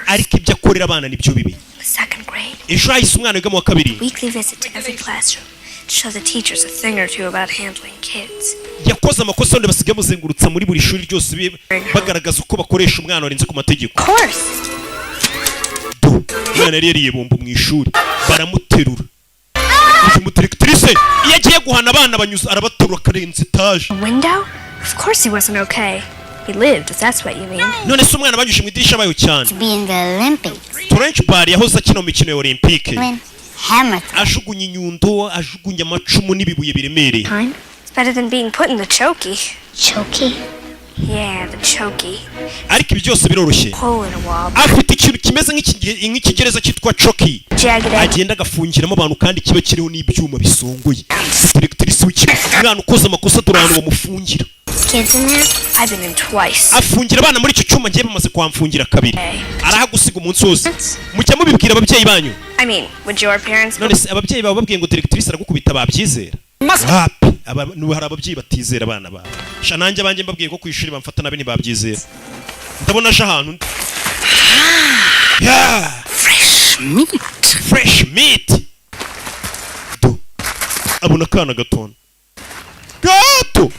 Ariko ibyo akorera abana nibyo bibi. Second grade. Ejo hahise umwana wiga mu wa kabiri. Weekly visit to every classroom to show the teachers a thing or two about handling kids. Yakoze amakosa none basigaye muzengurutsa muri buri shuri ryose bagaragaza uko bakoresha umwana warenze ku mategeko. Of course. Umwana yari yariyebomba mu ishuri baramuterura. Uyu directrice iyo agiye guhana abana banyuza arabaterura karenze etaje. Window? Of course he wasn't okay. He lived, if that's what you mean. None se umwana banyuze mu idirisha bayo cyane. To be in the Olympics. Trunchbull yahoze akina mu mikino ya Olympique. Hammer. Ajugunya inyundo, ajugunya amacumu n'ibibuye biremereye. It's better than being put in the chokey. Chokey? Yeah, the chokey. Ariko ibi byose biroroshye. Hole in a wall. Afite ikintu kimeze nk'ikigereza cyitwa chokey. Agenda agafungiramo abantu kandi kiba kiriho n'ibyuma bisongoye. Directrice w'ikigo umwana ukoze amakosa durano bamufungira. Kids in there? I've been in twice. Afungira abana muri icyo cyuma ngiye bamaze kwamfungira kabiri. Arahagusiga umunsi wose. Mujya mubibwira ababyeyi banyu. I mean, would your parents? None se ababyeyi babo babwiye ngo directrice aragukubita babyizera. Happy hari ababyeyi batizera abana babo. Sha nanjye abanjye mbabwiye ko ku ishuri bamfata nabi ntibabyizera. Ndabona aje ahantu. Yeah. Fresh meat. Abona kana gatona. Gato.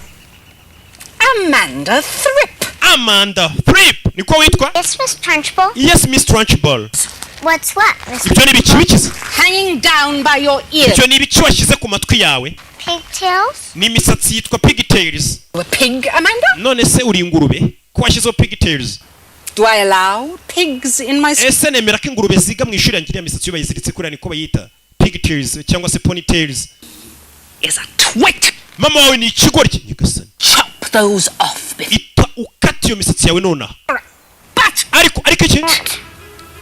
Amanda Thripp. Niko witwa? Yes, Miss Trunchbull. Yes, Miss Trunchbull. What's what, Miss Ibyo ni ibiki bikize? Hanging down by your ears. Ibyo ni ibiki washyize ku matwi yawe? Pigtails? Ni imisatsi yitwa pigtails. A pig, Amanda? None se uri ingurube? Ko washyizeho pigtails? Do I allow pigs in my school? Ese nemera ko ingurube ziga mu ishuri yanjye imisatsi yo bayiziritse kuri niko bayita pigtails cyangwa se ponytails. Is a twit. Mama wawe ni ikigoryi nyagasani. Chop those off. Ita ukata iyo misatsi yawe nonaha. But ariko iki?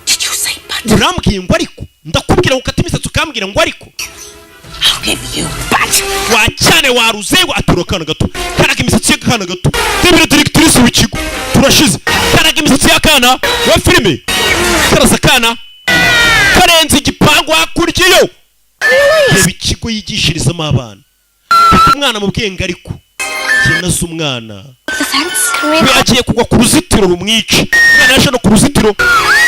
Did you say but? Urambwiye ngo ariko ndakubwira ukata imisatsi ukambwira ngo ariko. I'll give you but. Wacyane waruzengo aturokana gato. Karaga imisatsi y'akana gato. Debira directrice w'ikigo. Turashize. Karaga imisatsi y'akana wa filime. Karaza kana. Karenze igipangu hakuryiyo. Reba ikigo yigishirizamo abana. Umwana mu bwenge ariko. Yenaze umwana. We agiye kugwa ku ruzitiro rumwica. Umwana yaje no ku ruzitiro.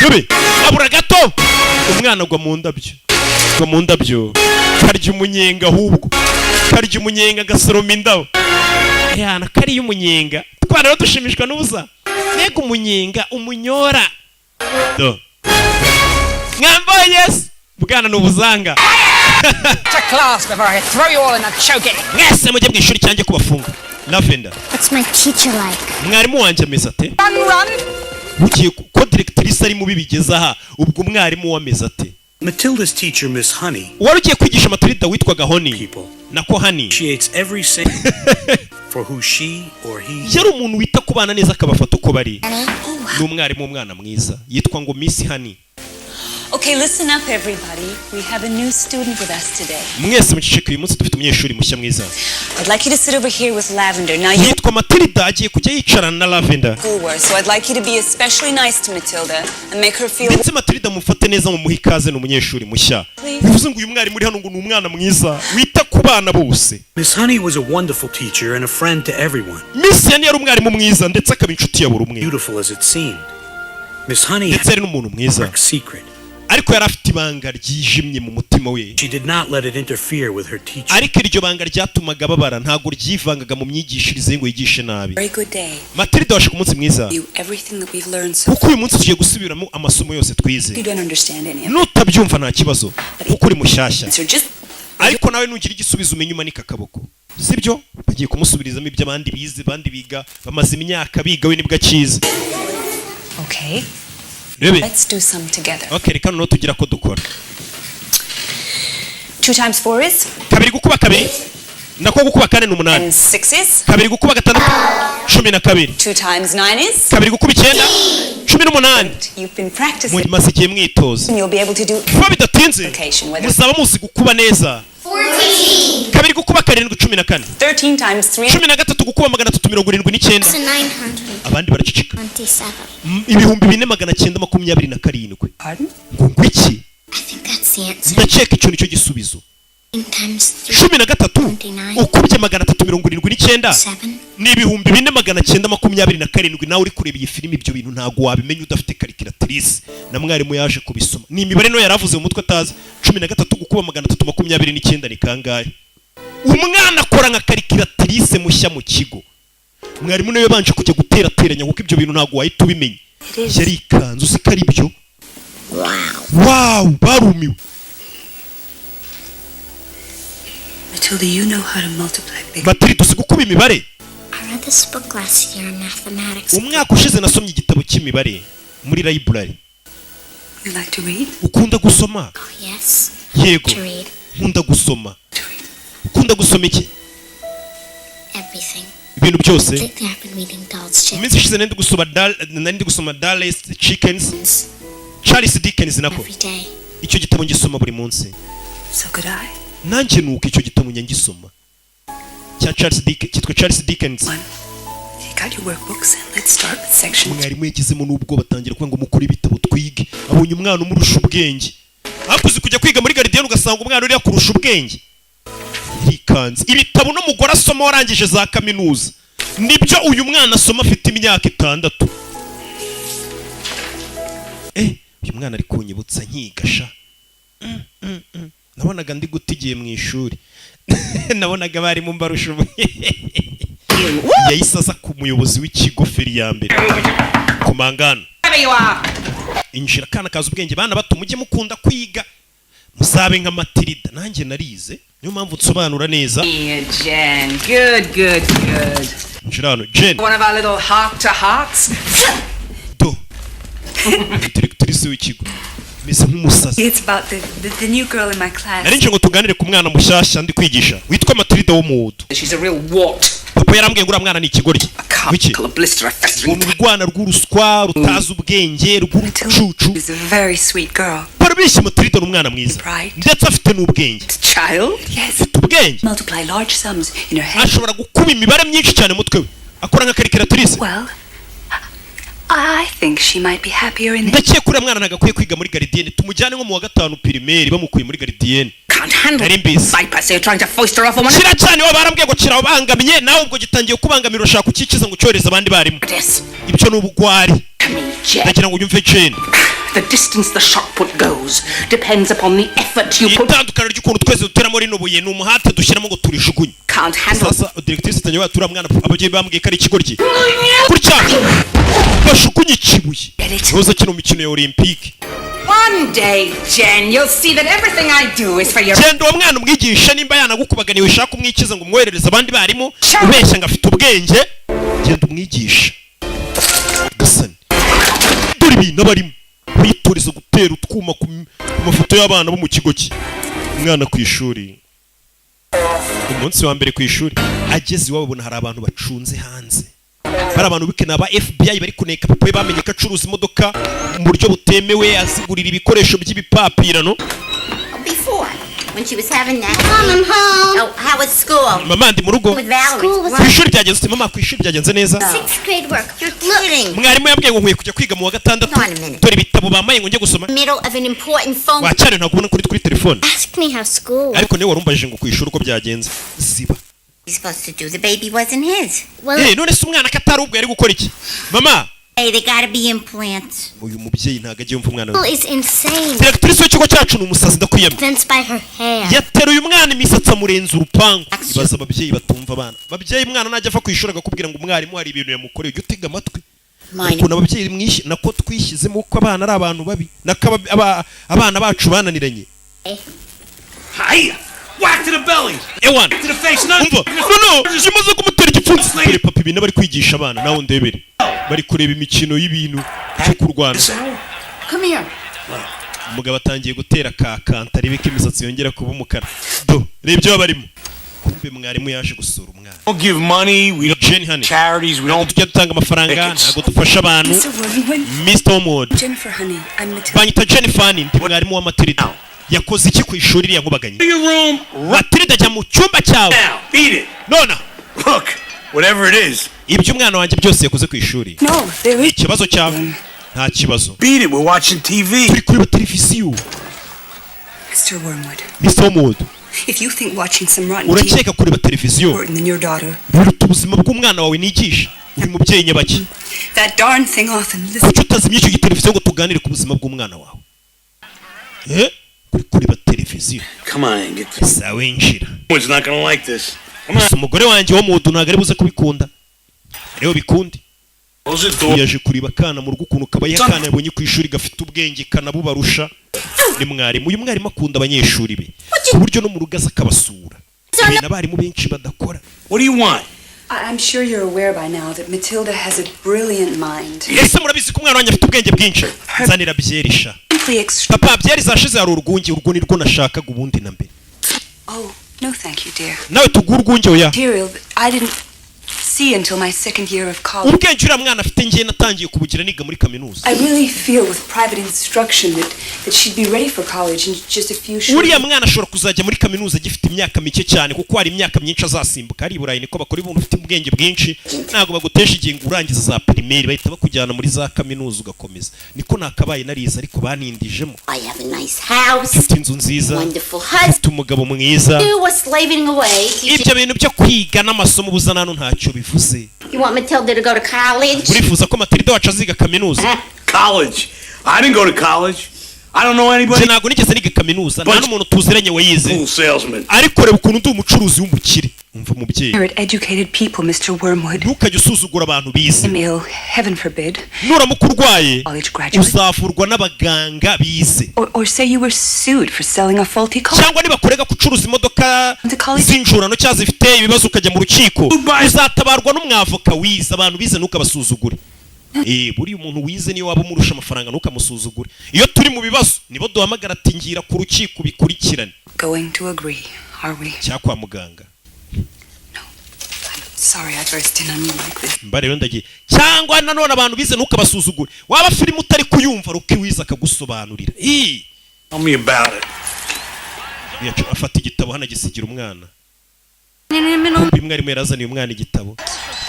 Yobe. Abura gato. Umwana agwa mu ndabyo. Agwa mu ndabyo. Karya umunyenga ahubwo. Karya umunyenga gasoroma indabo. Yana kari umunyenga. Twana rero dushimishwa n'ubusa. Nega umunyenga umunyora. Do. Ngamboyes. Bwana n'ubuzanga. To class before I throw you all in a chokey. Mwese mujye mu ishuri cyanjye kubafunga. Lavender. What's my teacher like? Mwarimu wanje ameze ate? Run. Ugiye ko directrice ari mubi bigeza aha ubwo mwarimu wameze ate? Matilda's teacher, Miss Honey, wari ugiye kwigisha Matilda witwaga Honey people nako Honey appreciates every single for who she or he yari umuntu wita ku bana neza akabafata uko bari. Ni umwarimu w'umwana mwiza yitwa ngo Miss Honey. Okay, listen up everybody. We have a new student with us today. Mwese muceceke, uyu munsi dufite umunyeshuri mushya mwiza. I'd like you to sit over here with Lavender. Now you yitwa Matilda, agiye kujya yicarana na Lavender. So I'd like you to be especially nice to Matilda and make her feel. Ndetse Matilda mufate neza mu muha ikaze n'umunyeshuri mushya. Bivuze ngo uyu mwarimu uri hano ngo ni umwana mwiza wita ku bana bose. Miss Honey was a wonderful teacher and a friend to everyone. Miss Honey yari umwarimu mwiza ndetse akaba inshuti ya buri umwe. Beautiful as it seemed. Miss Honey ndetse ari n'umuntu mwiza. A secret. Ariko yari afite ibanga ryijimye mu mutima we. She did not let it interfere with her teaching. Ariko iryo banga ryatumaga babara ntago ryivangaga mu myigishirize ngo yigishe nabi. Very good day. Matilda washaka umunsi mwiza. Everything that we've learned so. Kuko uyu munsi tugiye gusubiramo amasomo yose twize. You don't understand any of it. Nutabyumva nta kibazo. Kuko uri mushyashya. Ariko nawe nugira igisubizo umenye umanika akaboko. Sibyo? Bagiye kumusubirizamo ibyo abandi bize, bandi biga, bamaze imyaka biga we nibwo akize. Okay. Rebe. Let's do some together. Okay, reka no tugira ko dukora. 2 times 4 is? Kabiri gukuba kabiri. Nako gukuba kane ni 8. And 6 is? Kabiri gukuba gatandatu 12. 2 times 9 is? Kabiri gukuba 9 18. You've been practicing. Maze igihe mwitoza. You'll be able to do. Kuba bidatinze. Muzaba muzi gukuba neza. 14. Kabiri gukuba 7 14. 13 times 3. 13 gukuba 379. Abandi baracicika. 27. Ibihumbi 4927. Pardon? Ngo iki? I think that's the answer. Ndakeka icyo nicyo gisubizo. 13 ukubye 379 ni ibihumbi 4927. nawe uri kureba iyi filimi ibyo bintu ntago wabimenya udafite calculatrice na mwarimu yaje kubisoma. Ni imibare no yaravuze mu mutwe atazi. 13 gukuba 329 ni kangahe? Umwana akora nka calculatrice mushya mu kigo. Mwarimu nawe yabanje kujya guterateranya kuko ibyo bintu ntago wahita ubimenya. Yari ikanzu sikari byo. Wow, barumiwe. Matilda, you know how to multiply big. Matilda uzi gukuba imibare? I read this book last year in mathematics. Umwaka ushize nasomye igitabo cy'imibare muri library. You like to read? Ukunda gusoma? Oh, yes. Yego. To read. Nkunda gusoma. Ukunda gusoma iki? Everything. Ibintu byose. Lately I've been reading Dolls Chicken. Iminsi ishize nandi gusoma Dallas Chickens. Charles Dickens nako. Every day. Icyo gitabo ngisoma buri munsi. So could I. Nanjye nuko icyo gitabo nyangisoma. Cya Charles Dickens, cyitwa Charles Dickens. You got your workbooks and let's start with section. Mwarimu yagizemo n'ubwo batangira kuvuga ngo mukore ibitabo twige. Abonye umwana umurusha ubwenge. Hakuze kujya kwiga muri Gardienne ugasanga umwana uri kurusha ubwenge. Yikanze. Ibitabo no mugora asoma warangije za kaminuza. Nibyo uyu mwana asoma afite imyaka 6. Uyu mwana ari kunyibutsa nkigasha. Nabonaga ndi gutigiye mu ishuri. Nabonaga bari mu mbarusha yayisaza ku muyobozi w'ikigo feri ya mbere ku mangano. Injira kana kaza ubwenge bana bato mujye mukunda kwiga musabe nka Matilda nanjye narize niyo mpamvu nsobanura neza. Jen, good. Injira hano Jen. One of our little heart to hearts. Do. Directrice w'ikigo. Mise nk'umusazi. It's about the new girl in my class. Nari nje ngo tuganire ku mwana mushyashya ndi kwigisha witwa Matilda w'umuhutu. She's a real wart. Papa yarambwiye ngo mwana ni ikigoryi. Wiki? Urwana rw'uruswa rutaza ubwenge rw'urucucu. She's a very sweet girl. Parabishye Matilda n'umwana mwiza. Ndetse afite n'ubwenge. Child? Yes. Ubwenge. Multiply large sums in her head. Ashobora gukuba imibare myinshi cyane mutwe we. Akora nka calculatrice. Well, I think she might be happier in. Ndakeye kuri mwana nagakwiye kwiga muri Gardienne tumujyane nko mu wa 5 primaire bamukuye muri Gardienne. Can't handle Viper, so you're trying to foist her off on one. Kira cyane wa barambwiye ngo kira ubangamiye nawe ubwo gitangiye kubangamira ushaka kukikiza ngo cyoreza abandi barimo. Ibyo n'ubugwari. Ndagira ngo unyumve Jane. The distance the shot put goes depends upon the effort you put. Itandukana ry'ukuntu twese duteramo rino buye n'umuhate dushyiramo ngo turijugunye. Can't handle. Sasa directrice tanyawa tura mwana abagiye bambwiye kari ikigoryi. Kurya. Bashukunye kibuye. Roza kino mikino ya Olympique. One day, Jen, you'll see that everything I do is for your. Jen do mwana umwigisha nimba yanagukubaganiwe ushaka umwikiza ngo umwoherereze abandi barimo ubeshya ngafite ubwenge. Genda umwigisha. Gasani. Dore ibintu barimo. witoriza gutera utwuma ku mafoto y'abana bo mu kigo cye. Umwana ku ishuri, umunsi wa mbere ku ishuri, ageze iwabo abona hari abantu bacunze hanze. Bari abantu bikena aba FBI bari kuneka papa bamenye ko acuruza imodoka mu buryo butemewe, azigurira ibikoresho by'ibipapirano. When she was having that. Mom, I'm home. Oh, how was school? Mama ndi mu rugo. Ku ishuri byagenze mama, ku ishuri byagenze neza. 6th grade work. You're kidding. Mwarimu yambwiye ngo nkwiye kujya kwiga mu wa gatandatu. Dore ibitabo bamaye ngo njye gusoma. Middle of an important phone. Wacane ntabwo ubona kuri telefone. Ask me how school. Ariko niwe warumbajije ngo ku ishuri uko byagenze. Ziba. He's supposed to do. The baby wasn't his. None se umwana katari ubwo yari gukora iki? Mama. Hey, they gotta be implants. Uyu mubyeyi ntago agiye umva umwana we. School is insane. Directrice w'ikigo cyacu ni umusazi ndakwiyamye. Fenced by her hair. Yateruye umwana imisatsi amurenza urupangu. Ibaza ababyeyi batumva abana. Babyeyi umwana najya ava ku ishuri agakubwira ngo umwarimu hari ibintu yamukoreye, ujye utega amatwi. Ukuntu ababyeyi mwishi nako twishyizemo ko abana ari abantu babi. Nako abana bacu bananiranye. Hiya! Whack to the belly. Ewan. To the face. No. No. Shimaze kumutera igipfunsi. Dore papa ibintu bari kwigisha abana nawe ndebere. Bari kureba imikino y'ibintu cyo kurwana. Come here. Umugabo atangiye gutera kakanta arebe ko imisatsi yongera kuba umukara. Do, rebyo barimo. Kumbe mwarimu yaje gusura umwana. Don't give money, we don't charities, we don't tujya dutanga amafaranga, ntago dufasha abantu. Mr. Omod. Jennifer, honey, I'm Matilda. Banyita Jennifer, ndi mwarimu wa Matilda. Yakoze iki ku ishuri iriya nkubaganye? Matilda ajya mu cyumba cyawe. Beat it. Nona. Look, whatever it is. Ibyo umwana wanjye byose yakoze ku ishuri. No, there is. Ikibazo cyawe nta kibazo. Beat it, we're watching TV. Turi kureba televiziyo. Mr. Wormwood. Mr. Omod. If you think watching some rotten urakeka kureba televiziyo important than your daughter. biruta ubuzima bw'umwana wawe nigisha. Uri mubyeyi nyabaki. That darn thing off and listen. Kuki utazimye icyo televiziyo ngo tuganire ku buzima bw'umwana wawe? Kuri kureba televiziyo. Come on, get this. Sawe njira. One's not gonna like this. Come on. Umugore wanjye wo mudu ntago ari buze kubikunda. Rero bikundi. Yaje kuriba kana mu rugo ukuntu kabaye kana yabonye ku ishuri gafite ubwenge kanabubarusha. Ni mwarimu, uyu mwarimu akunda abanyeshuri be. Ku buryo no mu rugo aza kabasura. Ibintu abarimu benshi badakora. What do you want? I'm sure you're aware by now that Matilda has a brilliant mind. Ese murabizi ko umwana wanjye afite ubwenge bwinshi. Zanira byerisha. Papa byari zashize hari urwungi urwo ni rwo nashakaga ubundi na mbere. Oh, no thank you, dear. Nawe tugura urwungi oya. I didn't see until my second year of college. Ubwenge uriya mwana afite ngiye natangiye kubugira niga muri kaminuza. I really feel with private instruction that she'd be ready for college in just a few short. Uriya mwana ashobora kuzajya muri kaminuza gifite imyaka mike cyane kuko hari imyaka myinshi azasimbuka. Ari Burayi niko bakora ibintu ufite ubwenge bwinshi. Ntago bagutesha igihe ngo urangiza za primaire bahita bakujyana muri za kaminuza ugakomeza. Niko nakabaye nariza ariko banindijemo. I have a nice house. Mfite inzu nziza. Wonderful husband. Umugabo mwiza. You were slaving away. Ibyo bintu byo kwiga n'amasomo buzana no ntacyo bivuze. You want Matilda to go to college? Urifuza ko Matilda wacu aziga kaminuza? College. I didn't go to college. I don't know anybody. Ntabwo nigeze niga kaminuza. Nta n'umuntu tuziranye wayize. Fool salesman. Ariko reba ukuntu ndi umucuruzi w'umukire. Umva mubyeyi. Educated people, Mr. Wormwood. Ntukajye usuzugura abantu bize. Ill, heaven forbid. Nuramuka urwaye College graduate. uzavurwa n'abaganga bize. Or say you were sued for selling a faulty car. Cyangwa niba kurega gucuruza imodoka z'injurano cyangwa zifite ibibazo ukajya mu rukiko uzatabarwa n'umwavoka wize. Abantu bize ntukabasuzugure. Buri umuntu wize niyo waba umurusha amafaranga ntukamusuzugure. Iyo turi mu bibazo nibo duhamagara ati ngira ku rukiko bikurikirane. Going to agree, are we? Cyakwa muganga. Sorry I burst in on you like this. Mba rero ndagiye. Cyangwa nanone abantu bize ntukabasuzugure. Waba filime utari kuyumva ruki wize akagusobanurira. Tell me about it. Yacu afata igitabo hana gisigira umwana. Mwarimu yarazaniye umwana igitabo.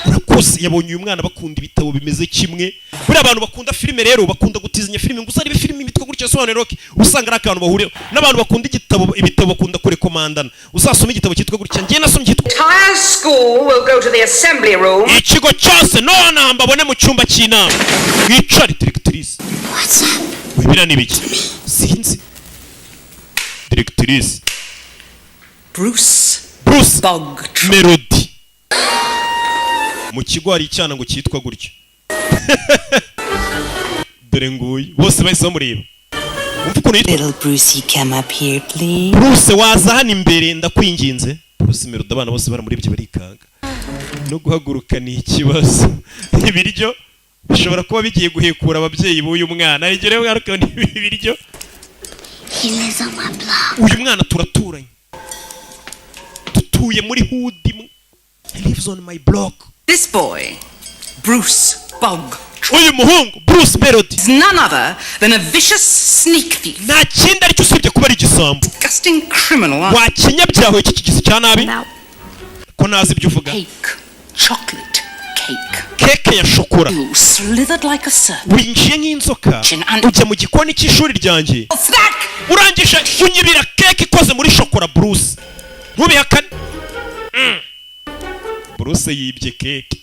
Urakoze yabonye uyu mwana bakunda ibitabo bimeze kimwe. Buri abantu bakunda filime rero bakunda gutizanya filime ngo uzaribe filime imitwe gutya sobanura roki. Usanga ari akantu bahuriye. N'abantu bakunda ibitabo bakunda kurekomandana. Uzasoma igitabo cyitwa gutya. Ngiye nasomye cyitwa Entire school will go to the assembly room. Ikigo cyose none mbabone mu cyumba cy'inama. Wicare directrice. What's up? Wibira nibiki? Sinzi. Directrice. Bruce Bug Melody. Mu kigo hari icyana ngo cyitwa gutyo. Dore nguyu bose bahise bamureba. Little Brucey, come up here please. Bruce waza hano imbere ndakwinginze. Bruce Melody abana bose baramurebye barikanga. No guhaguruka ni ikibazo. Ibiryo bishobora kuba bigiye guhekura ababyeyi b'uyu mwana. Igere mwaruka ni ibiryo. He lives on my block. Uyu mwana turaturanye. Tutuye muri hood imwe. He lives on my block. This boy, Bruce Bog, uyu muhungu Bruce Melody is none other than a vicious sneak thief. Nta kindi aricyo usibye kuba ari igisambo. Disgusting criminal. Wakinyabyaho iki kigizi cya nabi? Ko nazi ibyo uvuga. Cake. Chocolate cake. Keke ya shokora. You slithered like a serpent. Winjiye nk'inzoka. Ujya mu gikoni cy'ishuri ryanjye. Urangije unyibira keke ikoze muri shokora Bruce. Ntubihakane. Bruce yibye keke.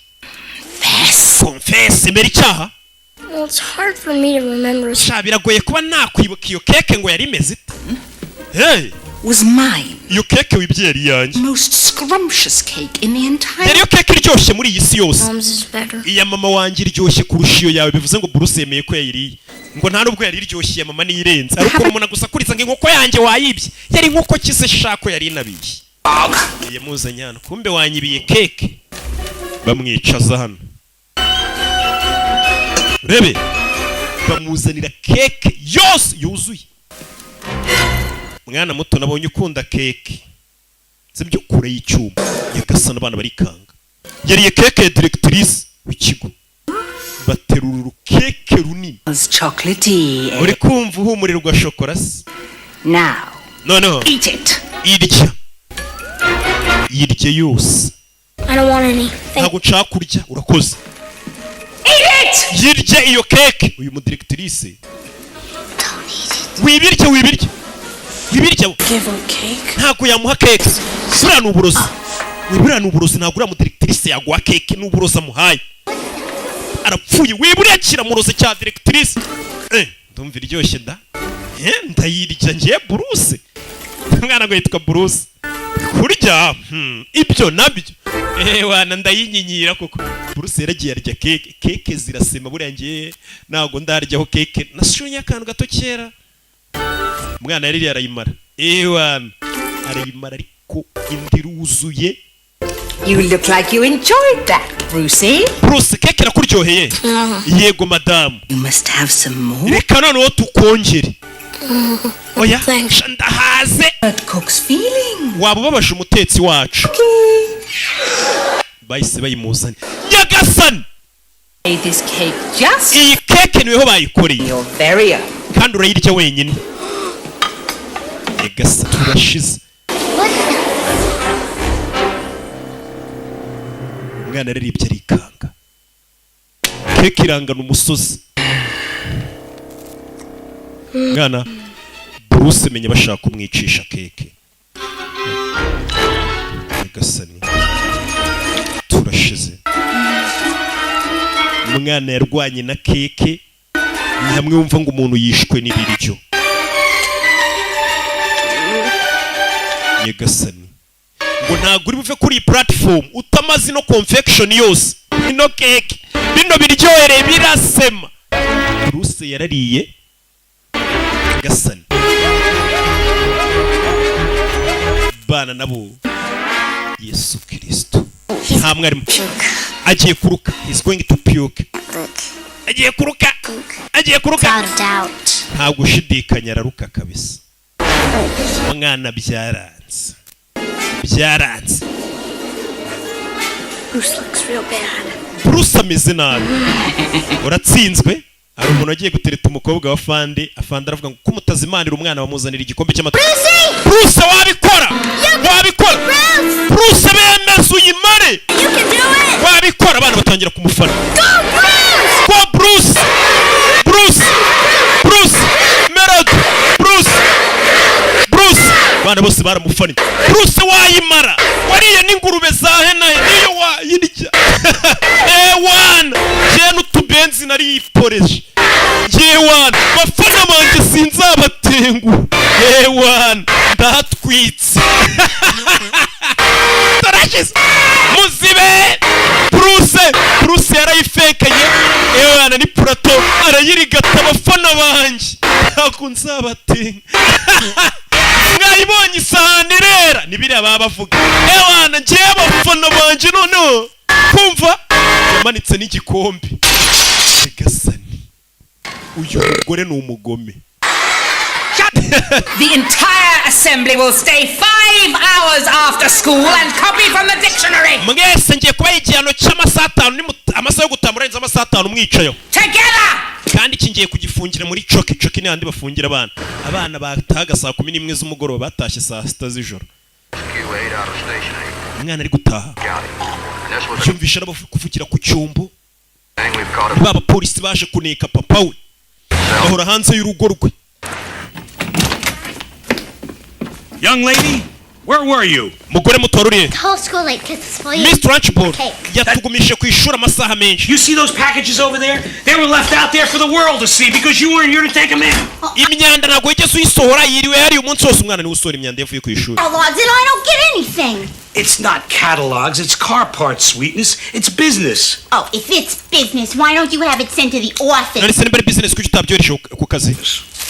Confess mbere icyaha. Well, it's hard for me to remember. Biragoye kuba nakwibuka iyo keke ngo yari imeze ite. Hey, was mine. Iyo keke wibye yari yanjye. Most scrumptious cake in the entire. Yari yo keke iryoshye muri iyi si yose. Mom's is better. Iya mama wanjye iryoshye kurusha iyo yawe, bivuze ngo Bruce yemeye ko yayiriye. Ngo nta nubwo yari iryoshye mama niyirenze. Ariko umuntu agusakuriza ngo inkoko yanjye wayibye. Yari inkoko kise shako yari inabiye. Yamuzanye hano. Kumbe wanyibiye keke. Bamwicaza hano. Rebe bamuzanira keke yose yuzuye. Mwana muto nabonye ukunda keke. Sibyo kure y'icyuma. Yagasana abana barikanga. Yariye keke ya directrice w'ikigo. Baterura keke runini. Chocolatey. Uri kumva uhumurirwa shokora se? Now. No. Eat it. Irya. Irya yose. I don't want any. Ntabwo nshaka kurya urakoze. Yirya iyo keke. Uyu mu directrice. Wibirya. Wibirya. Give him cake. Ntabwo yamuha keke. Sura n'uburozi. Wibura n'uburozi ntabwo ura mu directrice yaguha keke n'uburozi amuhaye. Arapfuye wibura kiramuroze cya directrice. Ndumva iryoshye da. Ndayirya ngiye Bruce. Mwana ngo yitwa Bruce. Kurya ibyo nabyo. Wana ndayinyinyira koko. Bruce yaragiye arya keke. Keke zirasema buriya ngiye ntabwo ndaryaho keke. Nashonye akantu gato kera. Mwana yari arayimara. Wana arayimara ariko indiruzuye. You look like you enjoyed that, Brucey. Bruce, keke irakuryoheye? Yego madam. You must have some more. Reka noneho tukongere. Oya, ndahaze. That cook's feeling. Waba ubabasha umutetsi wacu. Bahise bayimuzanye. Nyagasani! This cake just. Iyi keke niweho bayikoreye. You're very own. Kandi urayirya wenyine. Nyagasani turashize. Umwana araribye arikanga. Keke irangana umusozi. Mwana Bruce menye bashaka kumwicisha keke. Nyagasani turashize. Umwana yarwanye na keke. Ni hamwe wumva ngo umuntu yishwe n'ibiryo. Nyagasani ngo ntabwo uri buve kuri platform utamazi no confection yose. Ino keke bino biryohere birasema. Bruce yarariye. Nyagasani bana nabo Yesu Kristo nta mwarimu agiye kuruka. He's going to puke. Agiye kuruka. Nta gushidikanya araruka kabisa. Mwana byaranze. Bruce looks real bad. Bruce ameze nabi. Uratsinzwe. Hari umuntu agiye gutereta umukobwa wa Fande. Afande aravuga ngo kumutazimanira umwana bamuzanira igikombe cy'amata. Bruce wabikora. Bruce bemeza uyimare. Wabikora abana batangira kumufana. Go Bruce. Melody. Bruce. Bana bose baramufana. Bruce wayimara. Wariye n'ingurube za henahe niyo wayirya. Wana. Je n'utubenzi nari yiporeje. Wana. Bafana banje sinzabatengu. Wana. Ndatwitse. Tarashize. Muzibe. Bruce yarayifekanye. Wana ni purato arayirigata abafana banje. Ntabwo nzabatenga. Mwayibonye isahani rera nibiriya baba bavuga. Wana ngiye abafana banje noneho kumva amanitse n'igikombe. Nyagasani, uyu mugore ni umugome. The entire assembly will stay 5 hours after school and copy from the dictionary. Mwese ngiye kubaha igihano cy'amasaha 5 amasaha yo gutamurenza amasaha 5 mwicayo. Together. Kandi kingiye kugifungira muri coki n'andi bafungira abana bataga saa 11 z'umugoroba batashye saa 6 z'ijoro. Umwana ari gutaha cyumvisha kuvugira ku cyumbu. Baba polisi baje kuneka papa we bahora hanze y'urugo rwe. Young lady, where were you? Mugore mutoruriye. The whole school late because it's for you. Miss Trunchbull yatugumishe ku ishuri amasaha menshi. You see those packages over there? They were left out there for the world to see because you weren't here to take them in. Imyanda ntago yigeze uyisohora yiriwe hari umunsi wose umwana ni usora imyanda yavuye ku ishuri. Catalogs and I don't get anything. It's not catalogs, it's car parts, sweetness. It's business. Oh, if it's business, why don't you have it sent to the office? None se niba ari business kuki utabyoresha ku kazi?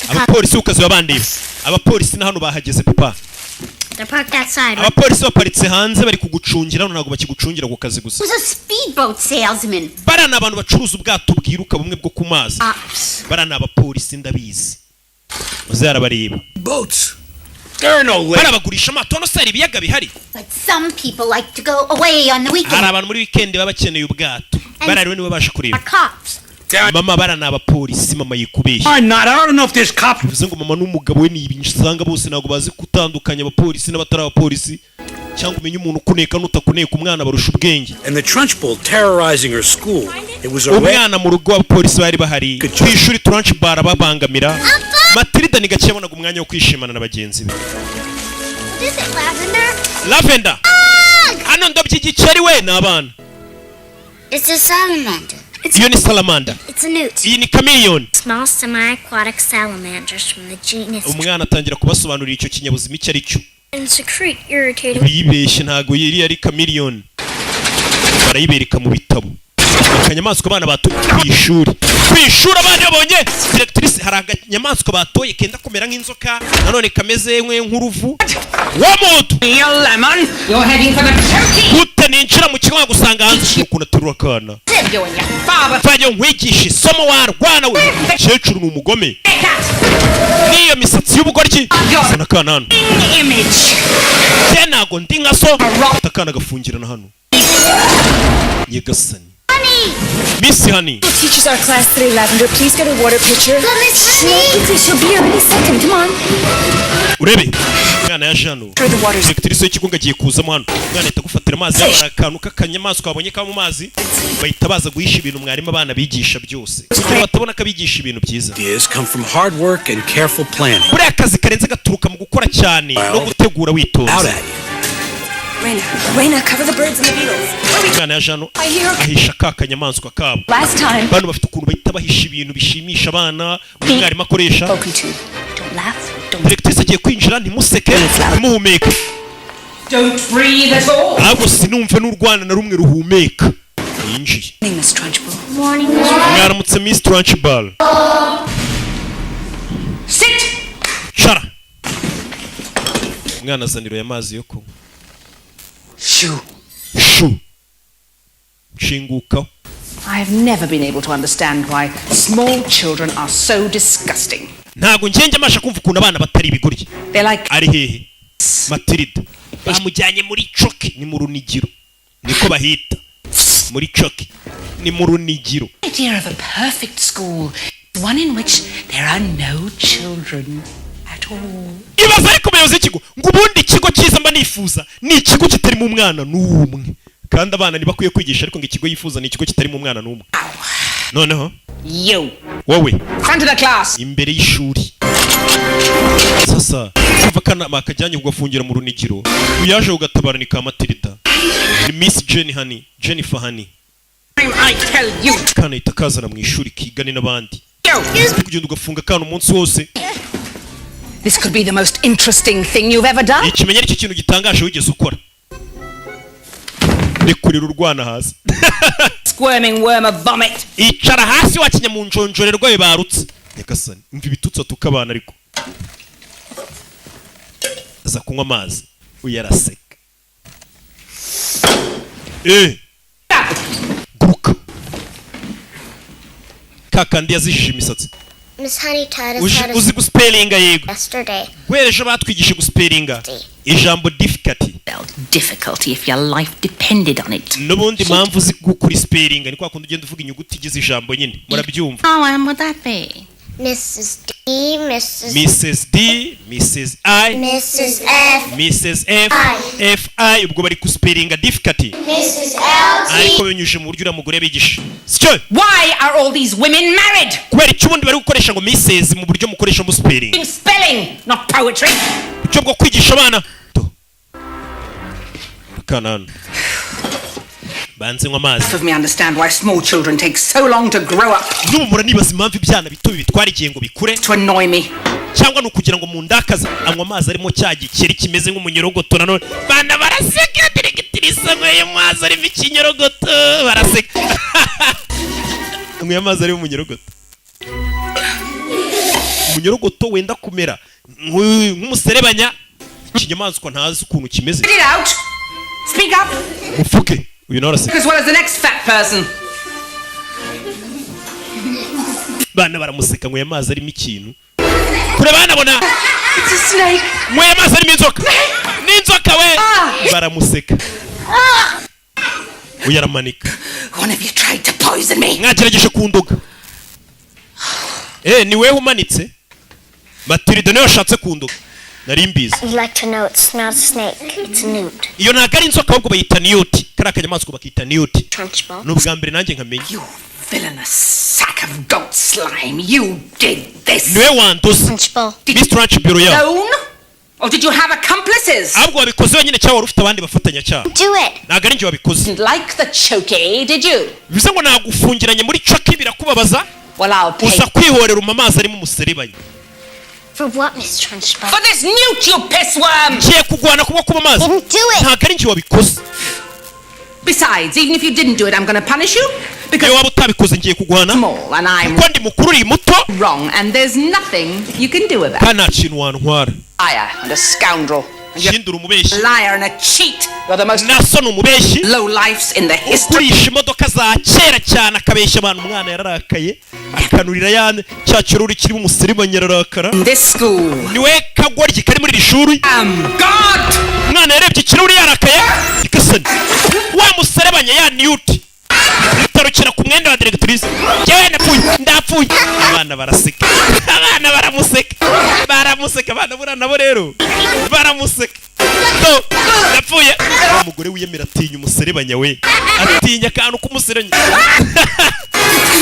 Abapolisi ukazi babandeba. Abapolisi na hano bahageze papa. They're parked outside. Abapolisi baparitse hanze bari kugucungira ntago bakigucungira ku kazi gusa. Who's a speedboat salesman? Barana abantu bacuruza ubwato bwiruka bumwe bwo ku mazi. Barana abapolisi ndabizi. Uzarabareba. Boats. There are no lakes. Barabagurisha amato no sari ibiyaga bihari. But some people like to go away on the weekend. Hari abantu muri weekend baba bakeneye ubwato. Barariwe nibo bashe kureba. Cops. Mama barana abapolisi mama yikubeshya. I don't know if there's cops. Bivuze ngo mama n'umugabo we ni ibinshanga bose nago bazi kutandukanya abapolisi n'abatari abapolisi cyangwa umenye umuntu kuneka n'utakuneka umwana barusha ubwenge. And the Trunchbull terrorizing her school. It was a umwana mu rugo abapolisi bari bahari kwishuri Trunchbull babangamira. Matilda ni gake yabonaga umwanya wo kwishimana na bagenzi be. Is it lavender? Lavender. Hano ndabyigiceri we n'abana. It's a salamander. Iyo ni salamander. It's a newt. Iyi ni chameleon. Small semi-aquatic salamanders from the genus. Umwana atangira kubasobanurira icyo kinyabuzima icyo ari cyo. And secrete irritating. Bibeshye ntago yiri ari chameleon. Barayibereka mu bitabo. Akanyamaswa abana batoye kwishuri. Kwishura abana babonye directrice hari akanyamaswa batoye kenda kumera nk'inzoka nanone kameze nk'uruvu. Wamudu. Lemon, you're heading for the turkey. Gute ninjira mu kigo gusanga hanze ukuntu aturura kana. You and your father. Fanya nkwigisha isomo warwana we. Cyecuru ni umugome. Niyo misatsi y'ubugoryi. Sana kana hano. Image. Tenago ndi nka so. Takana gafungirana hano. Nyagasani. Miss Honey. The teachers are class 3, Lavender. Please get a water pitcher. But Miss Honey. She'll be here any second. Come on. Urebe. Mwana ya jano. Directrice y'ikigo ngagiye kuzamo hano. Mwana itagufatira amazi y'akantu k'akanyamaswa babonye ka mu mazi. Bahita baza guhisha ibintu mwarimu abana bigisha byose. Kuko batabona kabigisha ibintu byiza. Ideas come from hard work and careful planning. Buriya akazi karenze gaturuka mu gukora cyane no gutegura witonze. Raina, cover the birds and the beetles. Mwana ya jano ahisha ka kanyamaswa kabo. Last time. Bano bafite ukuntu bahita bahisha ibintu bishimisha abana umwarimu akoresha. Don't laugh. Directrice agiye kwinjira ntimuseke ntimuhumeke. Don't breathe at all. Ahubwo sinumve n'urwana na rumwe ruhumeka. Yinjiye. Miss Trunchbull. Morning. Mwaramutse Miss Trunchbull. Sit. Shara. Mwana azaniro y'amazi yo kunywa. Shu. Shinguka. I have never been able to understand why small children are so disgusting. Ntago ngenge amasha kumva ukuntu abana batari ibigoryi. They're like ari hehe Matilda bamujyanye muri coki ni mu runigiro niko bahita muri coki ni mu runigiro. idea of a perfect school, one in which there are no children at all. Ibaza ariko umuyobozi w'ikigo ngo ubundi ikigo cyiza mba nifuza ni ikigo kitarimo umwana n'umwe kandi abana ntibakwiye kwigisha ariko ngo ikigo yifuza ni ikigo kitarimo umwana n'umwe. Noneho You wowe front of the class imbere y'ishuri sasa kuva kana makajyanye ugafungira mu runigiro uyaje ugatabara ni ka Matilda ni Miss Jennifer Honey. I tell you. Kana itakazana mu ishuri kigane n'abandi kugenda ugafunga kana umunsi wose. This could be the most interesting thing you've ever done. Ikimenyero cy'ikintu gitangaje wigeze ukora. Rekurira urwana hasi. Squirming worm of vomit. Icara hasi wakinya mu njonjorerwa we barutse. Nyagasani umva ibitutsa tukabana ariko. Aza kunywa amazi uyaraseka. Guruka kakandi yazishije imisatsi. Miss Honey taught us how to Uzi guspellinga yego. yesterday. Gwereje batwigishe guspellinga ijambo difficulty. Difficulty if your life depended on it. Nubundi mpamvu uzi gukora spellinga ni kwa kundi ugenda uvuga inyuguti igize ijambo nyine. Murabyumva. How would that be? Mrs. D, Mrs. D, Mrs. I, Mrs. F, Mrs. F, FI ubwo bari guspellinga difficulty. Mrs. L, Ariko binyuje mu buryo uriya mugore bigisha. Sicyo? Why are all these women married? Kubera icyo ubundi bari gukoresha ngo Mrs. mu buryo mukoresha mu spelling. In spelling, not poetry. Icyo bwo kwigisha abana. Kanana. Banze ngwamazi. Let me understand why small children take so long to grow up. Numura nibaza impamvu ibyana bito bitwara igihe ngo bikure. To annoy me. Cyangwa nukugira ngo mu ndakaza anywa amazi arimo cyagikeri kimeze nk'umunyorogoto nanone. Bana baraseka diregitirisa ngoye amazi arimo ikinyorogoto baraseka. Anywa amazi arimo umunyorogoto. Umunyorogoto wenda kumera nk'umuserebanya ikinyamaswa ntazi ukuntu kimeze. Get it out. Speak up. Mufuke. You know what I say? As well as the next fat person. Bana baramuseka ngo yamazi arimo ikintu. Kure bana bona. It's a snake. Ngo yamazi arimo inzoka. N'inzoka we. Baramuseka. Uyaramanika. One of you tried to poison me. Mwagerageje kundoga. Ni wewe umanitse. Matilda nayo yashatse kundoga. Nari mbizi. I'd like to know it's not a snake, it's a newt. Iyo ntago ari inzoka ahubwo bayita newt. Kari akanyamaswa bakita newt. Trunchbull. N'ubwa mbere nanjye nkamenya. You villainous sack of goat slime. You did this. Niwe wanduza. Trunchbull. Miss Trunchbull ya. Alone? Or did you have accomplices? Ahubwo wabikoze wenyine cyangwa wari ufite abandi bafatanya cyaha. Do it. Ntago ari njye wabikoze. Didn't like the choky, did you? Bivuze ngo nagufungiranye muri choki birakubabaza. Well, I'll pay. Uza kwihorera umamazi arimo umuserebanya. For what, Miss Trunchbull? For this newt, you pissworm! Ngiye kugwana kubwo kuba amazi. Didn't do it. Ntago ari njye wabikoze. Besides, even if you didn't do it, I'm going to punish you. Iyo Because waba utabikoze ngiye kugwana. small and I'm Kuko ndi mukuru uri muto. wrong and there's nothing you can do about it. Nta kintu wantwara. Liar and a scoundrel. And you're Shindura umubeshyi. a liar and a cheat. You're the most Naso ni umubeshyi. low lifes in the history. Ugurisha imodoka za kera cyane akabeshya abantu umwana yararakaye. Akanurira yane cya kiruri kirimo umuserebanya yararakara. In this school. Niwe kagoryi kari muri iri shuri. God! Umwana yarebye ikiruri yarakaye. Ikasani. Wa muserebanya ya newt. Bitarukira ku mwenda wa directrice. Jewe ndapfuye. Abana baraseka. Abana baramuseka. Baramuseka abana bura nabo rero. Baramuseka. To ndapfuye. Umugore wiyemera atinya umuserebanya we. Atinya kantu kumuseranya.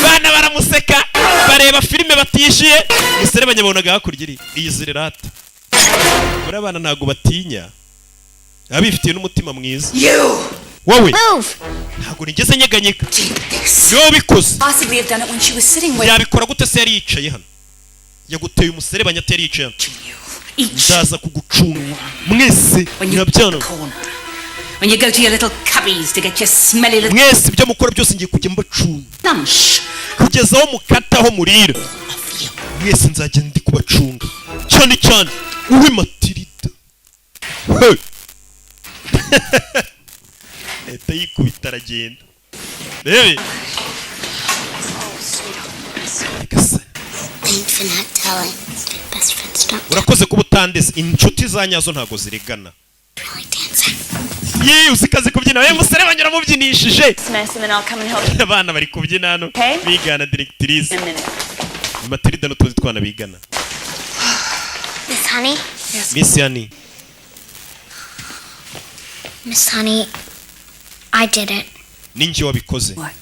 Abana baramuseka. Bareba filime batishiye. Umuserebanya bonaga hakurya iyi zirerata. Bura abana ntago batinya. Abifitiye n'umutima mwiza. Wowe ntago nigeze nyeganyega. Yo bikoze. Possibly have done it when she was sitting with Yabikora gute se yari yicaye hano? Yaguteye umuserebanya atari yicaye hano. Ndaza kugucunga. Mwese nyabyano. When you go to your little cubbies to get your smelly little Mwese ibyo mukora byose ngiye kujya mbacunga. lunch. Kugeza aho mukataho murira. Mwese nzajya ndi kubacunga. Cyane cyane uwe Matilda. Hey. Eta yikubita aragenda. Rebe. Thanks for not telling. Best friends don't Urakoze kuba utandeze. Inshuti za nyazo ntago zirigana. really dance. Yewe usikaze kubyina. Wewe muserebanya uramubyinishije. Smith and then I'll come and help you Abana bari kubyina hano. Okay. Bigana directrice. in a minute. Matilda n'utuzi twana bigana. Miss Honey? Miss Yani. Miss Honey, I did it. Ninjye wabikoze. What?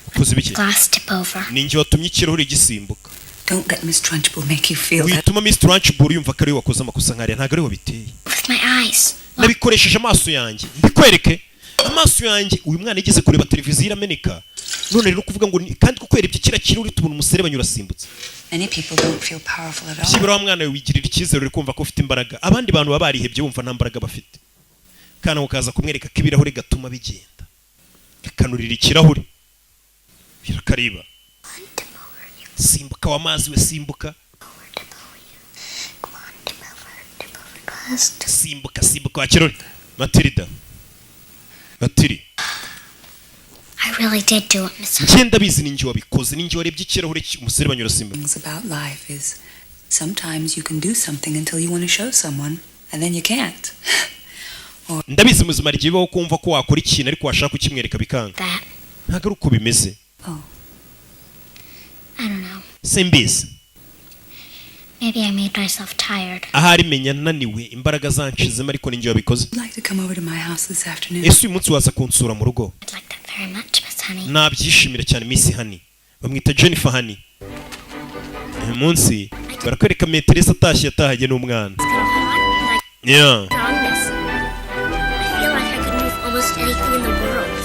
Ukoze biki? Glass tip over. Ninjye watumye ikirahuri gisimbuka. Don't let Miss Trunchbull make you feel that. Wituma Miss Trunchbull yumva ko ari wakoze amakosa nkariya ntago ari wabiteye. With my eyes. Nabikoresheje amaso yanjye. Mbikwereke. Amaso yanjye uyu mwana yigeze kureba televiziyo irameneka. None rero kuvuga ngo kandi kuko yerebye kira kiruri tubona umuserebanya urasimbutse. Many people don't feel powerful at all. Kibura wa mwana wigirira icyizere uri kumva ko ufite imbaraga. Abandi bantu baba barihebye bumva nta mbaraga bafite. Kana ukaza kumwereka ko ibirahuri gatuma bigenda. Kakanurira ikirahuri. Birakariba. Simbuka w'amazi we simbuka. Simbuka wa kirori. Matilda. Matili. I really did do it, Miss Honey. ngenda bizi ninjye wabikoze, ninjye warebye ikirahure umusore banyura simba. Things about life is sometimes you can do something until you want to show someone and then you can't. Ndabizi muzima rigiye bibaho kumva ko wakora ikintu ariko washaka kukimwereka bikanga. That. Ntago ari uko bimeze. Oh. I don't know. Simbizi. Maybe I made myself tired. Ahari menya naniwe imbaraga zanshizemo ariko ninjye wabikoze. I'd like to come over to my house this afternoon. Ese uyu munsi waza kunsura mu rugo? I'd like that very much, Miss Honey. Nabyishimira cyane Miss Honey. Bamwita Jennifer Honey. Uyu munsi barakwereka Meteresa atashye yatahanye n'umwana. Yeah.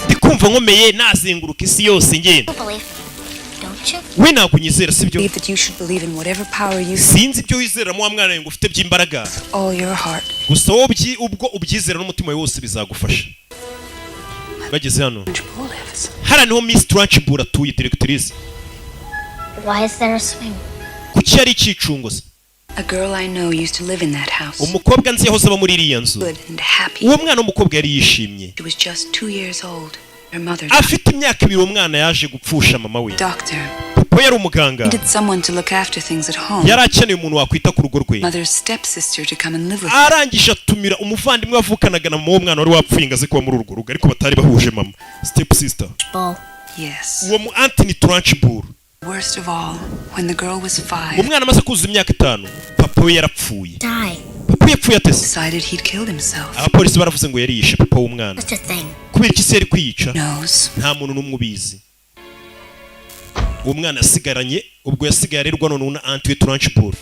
Ndikumva nkomeye nazenguruka isi yose ngenda. We ntabwo unyizera sibyo? Sinzi ibyo wizeramo wa mwana ngo ufite by'imbaraga. Gusa wowe ubwo ubyizera n'umutima wawe wose bizagufasha. Bageze hano. Hara niho Miss Trunchbull atuye, directrice. Why is there a swing? Kuki ari ikicungo se? A girl I know used to live in that house. Umukobwa nzi yahoze aba muri iriya nzu. Uwo mwana w'umukobwa yari yishimye. She was just 2 years old. Her mother. Afite imyaka 2 umwana yaje gupfusha mama we. Doctor. Papa yari umuganga. Needed someone to look after things at home. Yari akeneye umuntu wakwita ku rugo rwe. Mother's stepsister to come and live with her. Arangije atumira umuvandimwe wavukanaga na mama w'umwana wari wapfuye ngaze kuba muri urwo rugo ariko batari bahuje mama. Stepsister. Yes. Uwo mu Anthony Trunchbull. Worst of all, when the girl was 5. Umwana amaze kuzuza imyaka 5, papa we yarapfuye. Die. Papa yapfuye atese. Decided he'd killed himself. Abapolisi baravuze ngo yari yishe papa w'umwana. What's the thing? Kubera iki se yari kwiyica? Knows. Nta muntu n'umwe ubizi. Uwo mwana asigaranye ubwo yasigaye arerwa none na Anthony Trunchbull.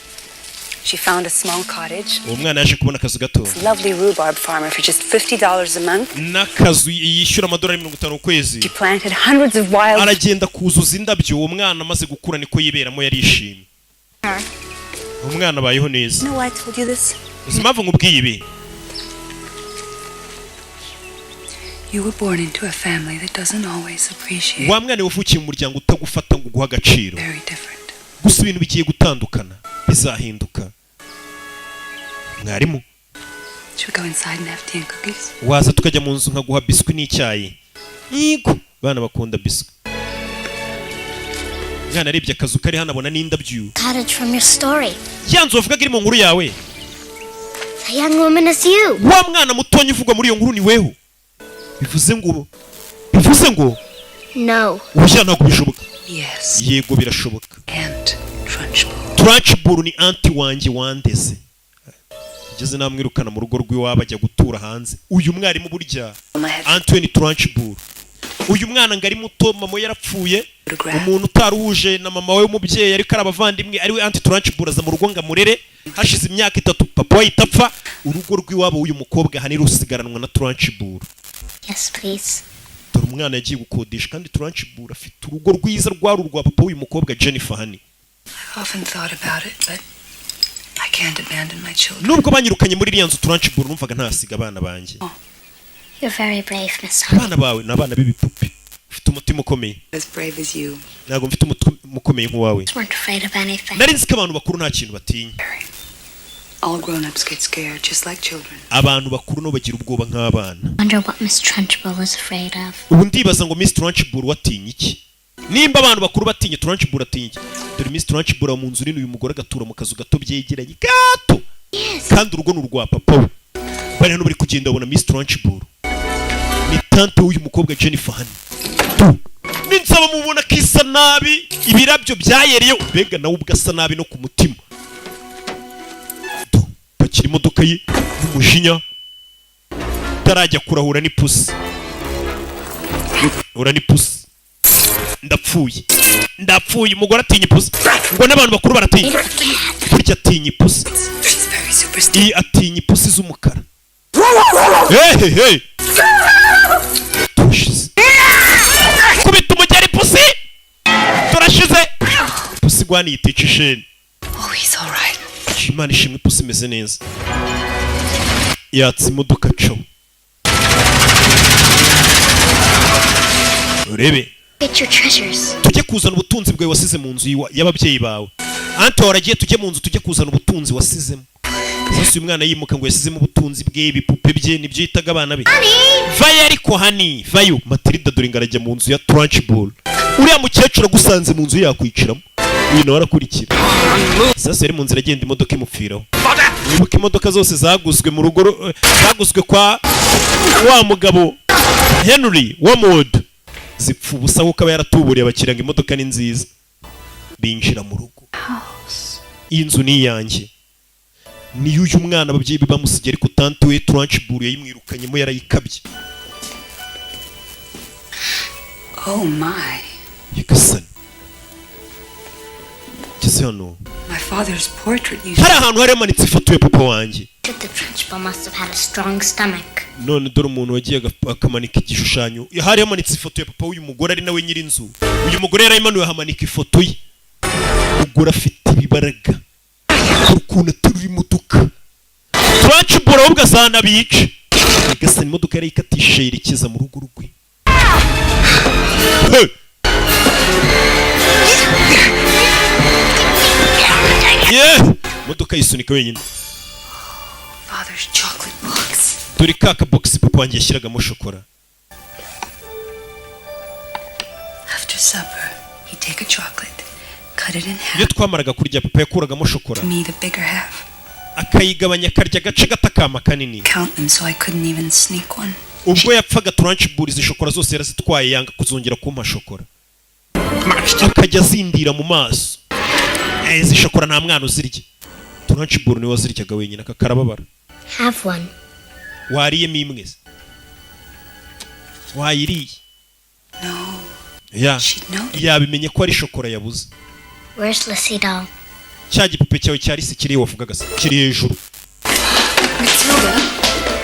She found a small cottage. Uwo mwana yaje kubona akazu gato. Lovely rhubarb farmer for just $50 a month. N'akazu yishyura $50 ukwezi. She planted hundreds of wild. Aragenda kuzuza indabyo. Uwo mwana amaze gukura niko yiberamo yarishimye. Umwana abayeho neza. No, I told you this. Uzimpamvu nkubwiye ibi. You were born into a family that doesn't always appreciate. Wa mwana wavukiye mu muryango utagufata ngo guha agaciro. Very different. Gusa ibintu bigiye gutandukana. Bizahinduka. Mwarimu. Should we go inside and have tea and cookies? Waza tukajya mu nzu nkaguha biswi n'icyayi. Yego. Bana bakunda biswi. Mwana arebye akazu kari hano abona n'indabyo. Cottage from your story. Yanzu wavuga iri mu nkuru yawe. The young woman is you. Wa mwana mutonyi uvugwa muri iyo nkuru ni weho. Bivuze ngo No. Ubushya ntabwo bishoboka. Yes. Yego birashoboka. And Trunchbull. Trunchbull ni anti wanjye wandeze. Ngeze namwirukana mu rugo rw'iwabo ajya gutura hanze. Uyu mwarimu burya Anthony Trunchbull. Uyu mwana ngari muto mama yarapfuye. Umuntu utaruhuje na mama we w'umubyeyi ariko arabavandimwe ari we Anthony Trunchbull aza mu rugo ngamurere. Hashize imyaka 3 papa we itapfa. Urugo rw'iwabo uyu mukobwa hani rusigaranwa na Trunchbull. Yes, please. Dore umwana yagiye gukodesha kandi Trunchbull afite urugo rwiza rwari urwa papa w'uyu mukobwa Jennifer Honey. I've often thought about it, but I can't abandon my children. Nubwo banyirukanye muri iriya nzu Trunchbull numvaga ntasiga abana banjye. You're very brave, Miss Honey. Abana bawe n'abana b'ibipupe. Ufite umutima ukomeye. As brave as you. Ntabwo mfite umutima ukomeye nk'uwawe. Weren't afraid of anything. Nari nzi ko abantu bakuru nta kintu batinya. All grown-ups get scared, just like children. Abantu bakuru no bagira ubwoba nk'abana. Wonder what Miss Trunchbull is afraid of. Ubu ndibaza ngo Miss Trunchbull watinya iki? Nimba abantu bakuru batinya Trunchbull atinya iki? Dore Miss Trunchbull mu nzu nini uyu mugore agatura mu kazu gato byegeranye gato. Kandi urugo n'urwa papa we. Bari hano bari kugenda babona Miss Trunchbull. Ni tante w'uyu mukobwa Jennifer Honey. Ninsaba mubona kisa nabi ibirabyo byayereyo bega nawe ubwasa nabi no ku mutima. Bakiri imodoka ye n'umujinya tarajya kurahura n'ipusi. Ura n'ipusi. Ndapfuye umugore atinya ipusi. Ngo n'abantu bakuru baratinya. Burya atinya ipusi. Iyi atinya ipusi z'umukara. Hey. Tushize. Kubita umugeri pusi. Turashize. Pusi gwani yitica isheni. Oh, he's all right. Imana ishimwe pusi imeze neza. Yatse imodoka co. Urebe. Get your treasures. Tujye kuzana ubutunzi bwawe wasize mu nzu y'ababyeyi bawe. Anto waragiye tujye mu nzu tujye kuzana ubutunzi wasizemo. sasa uyu mwana yimuka ngo yasizemo ubutunzi bwe ibipupe bye nibyo yitaga abana be. Vayo ariko hani vayo. Matilda dore ngarajya mu nzu ya Trunchbull. Uriya mukecuru agusanze mu nzu yakwiciramo. Uyu nawe arakurikira. Sasa yari mu nzira agenda imodoka imupfiraho. Wibuka imodoka zose zaguzwe mu rugo zaguzwe kwa wa mugabo Henry Wamwood zipfa ubusa kuko aba yaratuburiye abakiriya ngo imodoka ni nziza. Binjira mu rugo. Iyi nzu ni iyanjye. Ni uyu mwana ababyeyi be bamusigiye ariko tante we Trunchbull yayimwirukanyemo yarayikabye. Oh my. Yagasani. Kise hano. My father's portrait hari ahantu hari hamanitse ifoto ya papa wanjye. The Trunchbull must have had a strong stomach. None dore umuntu wagiye akamanika igishushanyo. Hari hamanitse ifoto ya papa w'uyu mugore ari nawe nyiri inzu. Uyu mugore yarayimanuye hamanika ifoto ye. Umugore afite ibibaraga. Ukuntu aturura imodoka. Trunchbull ahubwo azana bice. Agasani imodoka yarayikatishe yerekeza mu rugo rwe. Modoka yisunika wenyine. Father's chocolate box. Dore kaka box papa wanjye yashyiragamo shokora. After supper, he'd take a chocolate, cut it in half. Iyo twamaraga kurya papa yakuragamo shokora. Me the bigger half. Akayigabanya karya gace gatakama kanini. Count them so I couldn't even sneak one. Ubwo yapfaga Trunchbull izi shokora zose yarazitwaye yanga kuzongera kumpa shokora. Akajya zindira mu maso. Izi shokora nta mwana uzirya. Trunchbull ni waziryaga wenyine akakarababara. Have one. Wariyemo imwe. Wayiriye. No. Ya. Yabimenye ko ari shokora yabuze. Where's Lucy doll? Cya gipupe cyawe cyari se kiri wavugaga se kiri hejuru.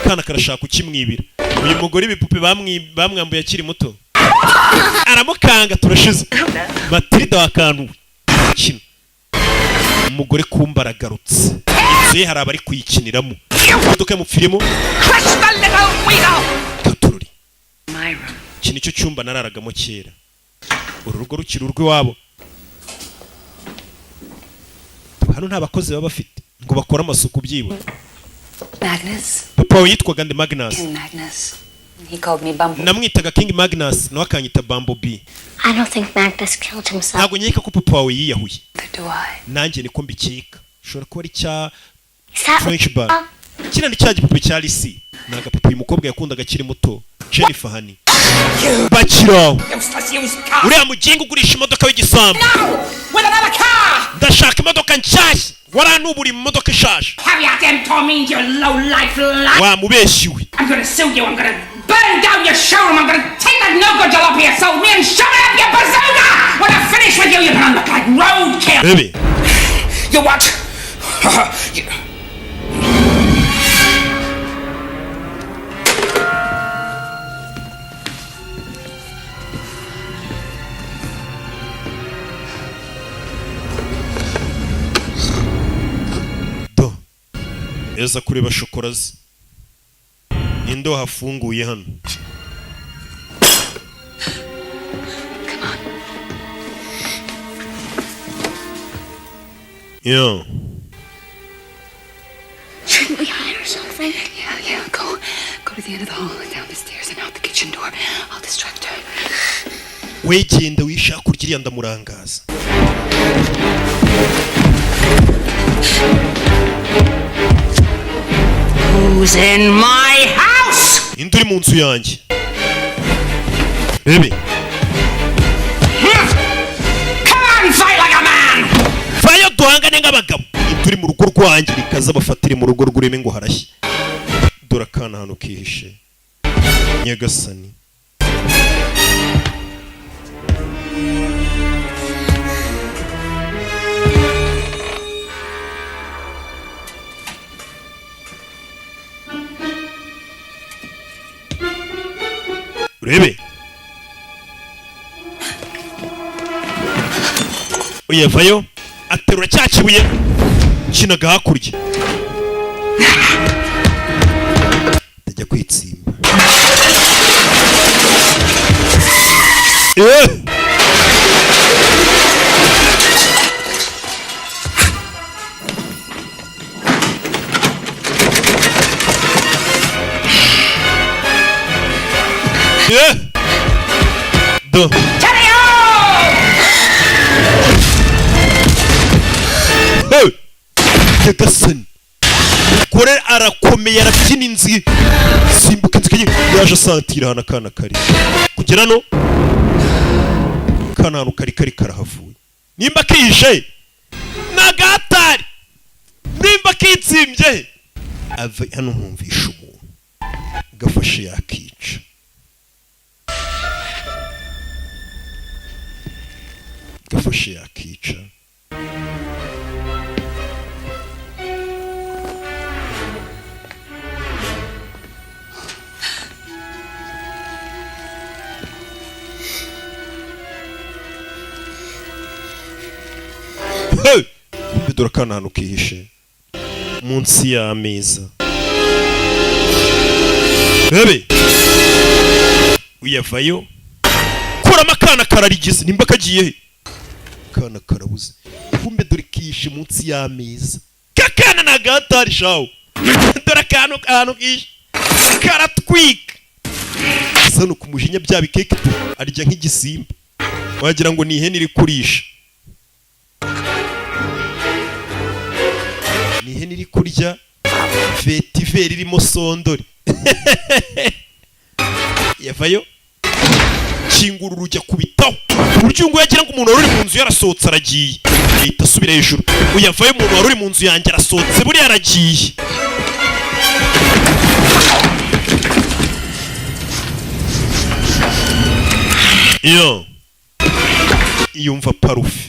Kana karashaka kukimwibira. Uyu mugore ibipupe bamwambuye akiri muto. Aramukanga turashize. Matilda wakantu. Kino. Umugore kumba aragarutse. Inzu hari abari kuyikiniramo. Imodoka yamupfiremo. Katururi. Iki nicyo cyumba nararagamo kera. Uru rugo rukiri urw'iwabo. Hano nta bakozi baba bafite ngo bakora amasuku byibura. Magnus. Papa yitwaga nde Magnus. King Magnus. He called me Bumblebee. Namwitaga King Magnus nawe akanyita Bumblebee. I don't think Magnus killed himself. Ntabwo nkeka ko papa wawe yiyahuye. Do I? Nanjye niko mbikeka. Ushobora kuba ari cya Trunchbull. Kino ni cya gipupe cya Lisi. Ni agapupe uyu mukobwa yakundaga akiri muto. Jennifer Honey. Bakiraho. Uriya mugingo ugurisha imodoka w'igisambu. Ndashaka imodoka nshyashya. Waranubura imodoka ishaje. Wamubeshiwe. I'm gonna sue you. I'm gonna burn down your showroom. I'm gonna take that no-good jalopy you sold me and shove it up your bazooka. When I finish with you, you're gonna look like roadkill. Baby. You what? Eza kureba shokora ze. Indo hafunguye hano. Yeah. Shouldn't we hide or something? Yeah. Go to the end of the hall, down the stairs, and out the kitchen door. I'll distract her. Wegenda wishaka kurya ndamurangaza. Who's in my house? Induri mu nzu yanjye. Baby. Come on, fight like a man. Vayo duhangane nk'abagabo. Induri mu rugo rwanjye rikaza bafatire mu rugo rw'ureme ngo harashye. Dora kana hano kihishe. Nyagasani. Urebe. Oya vayo aterura cya kibuye kinaga hakurya. Tajya kwitsimba. Do. Nyagasani kore arakomeye arabyina inzi simbuka inzi yaje asatira hana kana kari kugera no kana hano kari karahavuye nimba kije nagatari nimba kitsimbye ave hano nkumvisha umuntu gafashe yakica gafashe yakica kumbe dore akana hano kihishe munsi y'ameza bebe uyavayo kuramo akana kararigize nimba kagiye he akana karabuze kumbe dore kihishe munsi y'ameza kakana nagatari shawo dore akantu kihishe karatwika sano kumujinya bya bikeke arya nk'igisimba wagira ngo ni ihene iri kurisha ni ihene iri kurya vetiveri irimo sondori yavayo kingura urujya kubitaho uburyo ngo yagira ngo umuntu wari uri mu nzu yarasohotse aragiye ahita asubira hejuru uyavayo umuntu wari uri mu nzu yanjye arasohotse buriya aragiye iyo yumva parufe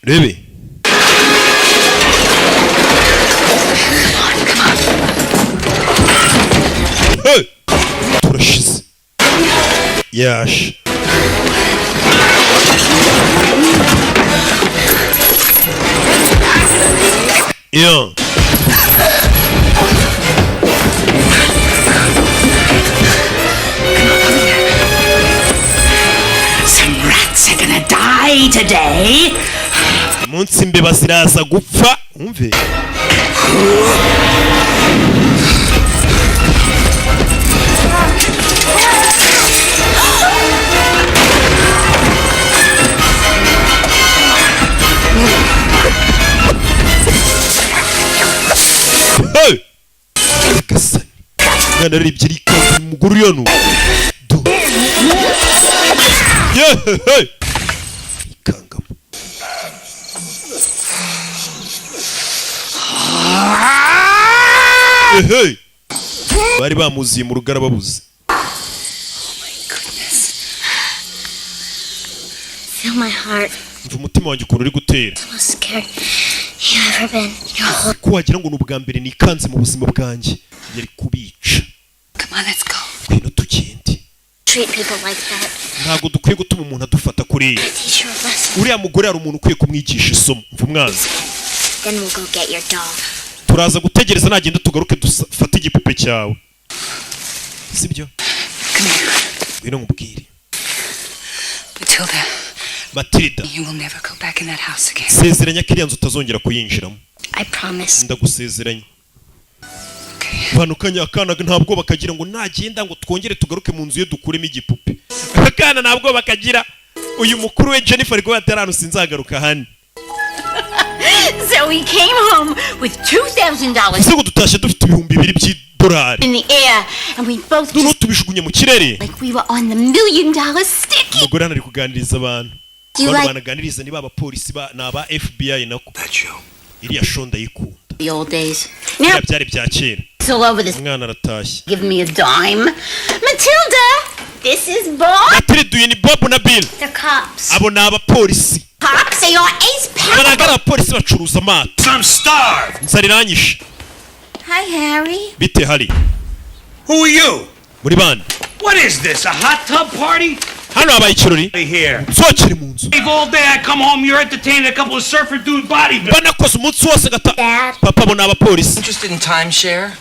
rebe hey! turashize yaje iyo Some rats are gonna die today. munsi imbeba ziraza gupfa umve hey! Agasani mwana aribye rikaza umugore uri hano do hey! ikangamo hey! bari bamuziye mu rugara babuze Feel my heart. mva umutima wanjye ukuntu uri gutera The most scared you've ever been. Your whole ko wagira ngo ni ubwa mbere nikanze mu buzima bwanjye yari kubica Come on, let's go. ngwino tugende treat people like that. ntabwo dukwiye gutuma umuntu adufata kuriya Teach you a lesson. uriya mugore hari umuntu ukwiye kumwigisha isomo mva umwana Then we'll go get your doll. turaza gutegereza nagenda tugaruke dufate igipupe cyawe sibyo ngwino nkubwire Matilda, Matilda you will never go back in that house again. sezeranya ko iriya nzu utazongera kuyinjiramo I promise. ndagusezeranya banukanya akana nta bwoba kagira ngo nagenda ngo twongere tugaruke mu nzu ye dukuremo igipupe akana nta bwoba kagira uyu mukuru we Jennifer rwo yatarano sinzagaruka hano So we came home with $2,000 ese ngo dutashe dufite ibihumbi 2,000 by'idolari in the air, and we both noneho tubijugunye mu kirere like we were on the $1 million sticky. umugore hano ari kuganiriza abantu You abantu like banaganiriza niba abapolisi n'aba FBI nako iriya show ndayikunda the old days? Now Now byari bya kera it's all over this. umwana aratashye Give me a dime, Matilda. This is Bob. Matilda uyu ni Bob na Bill The cops. abo ni abapolisi Cops, they are ace aba ntabwo ari power. abapolisi bacuruza amato I'm starved. nzara iranyishe Hi, Harry. bite hari Who are you? muri bande What is this, a hot tub party? hano habaye ikirori Here. nzokere mu nzu All day I come home, you're entertaining a couple of surfer dude bodybuilders. banakoze umunsi wose gata Dad. papa abo ni abapolisi Interested in timeshare?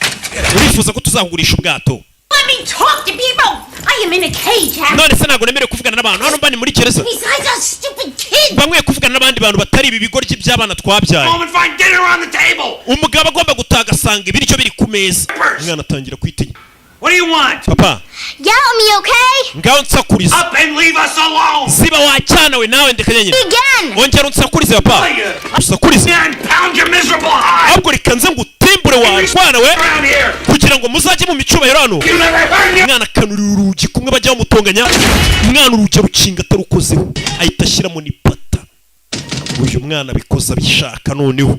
urifuza ko tuzakugurisha ubwato Let me talk to people. I am in a cage, Harry. none se ntabwo nemerewe kuvugana n'abantu hano mbani muri gereza Besides us stupid kids. bamwe kuvugana n'abandi bantu batari ibi bigoryi by'abana twabyaye umugabo agomba gutaha agasanga ibiryo biri ku meza umwana atangira kwitinya. What do you want? Papa, Yell at me, okay? ngaho nsakuriza Up and leave us alone. ziba wacyana we nawe ndekanye nyine Again. ongera unsakurize papa usakurize And pound your miserable eye. ahubwo rikanze ngo utimbure wawe rwana we Around here. kugira ngo muzajye mu micubahiro hano. You never heard me. umwana akanurira urugi kumwe bajya bamutonganya umwana urugi rukinga atarukozeho ahita ashyiramo n'ipata. uyu mwana abikoze abishaka noneho.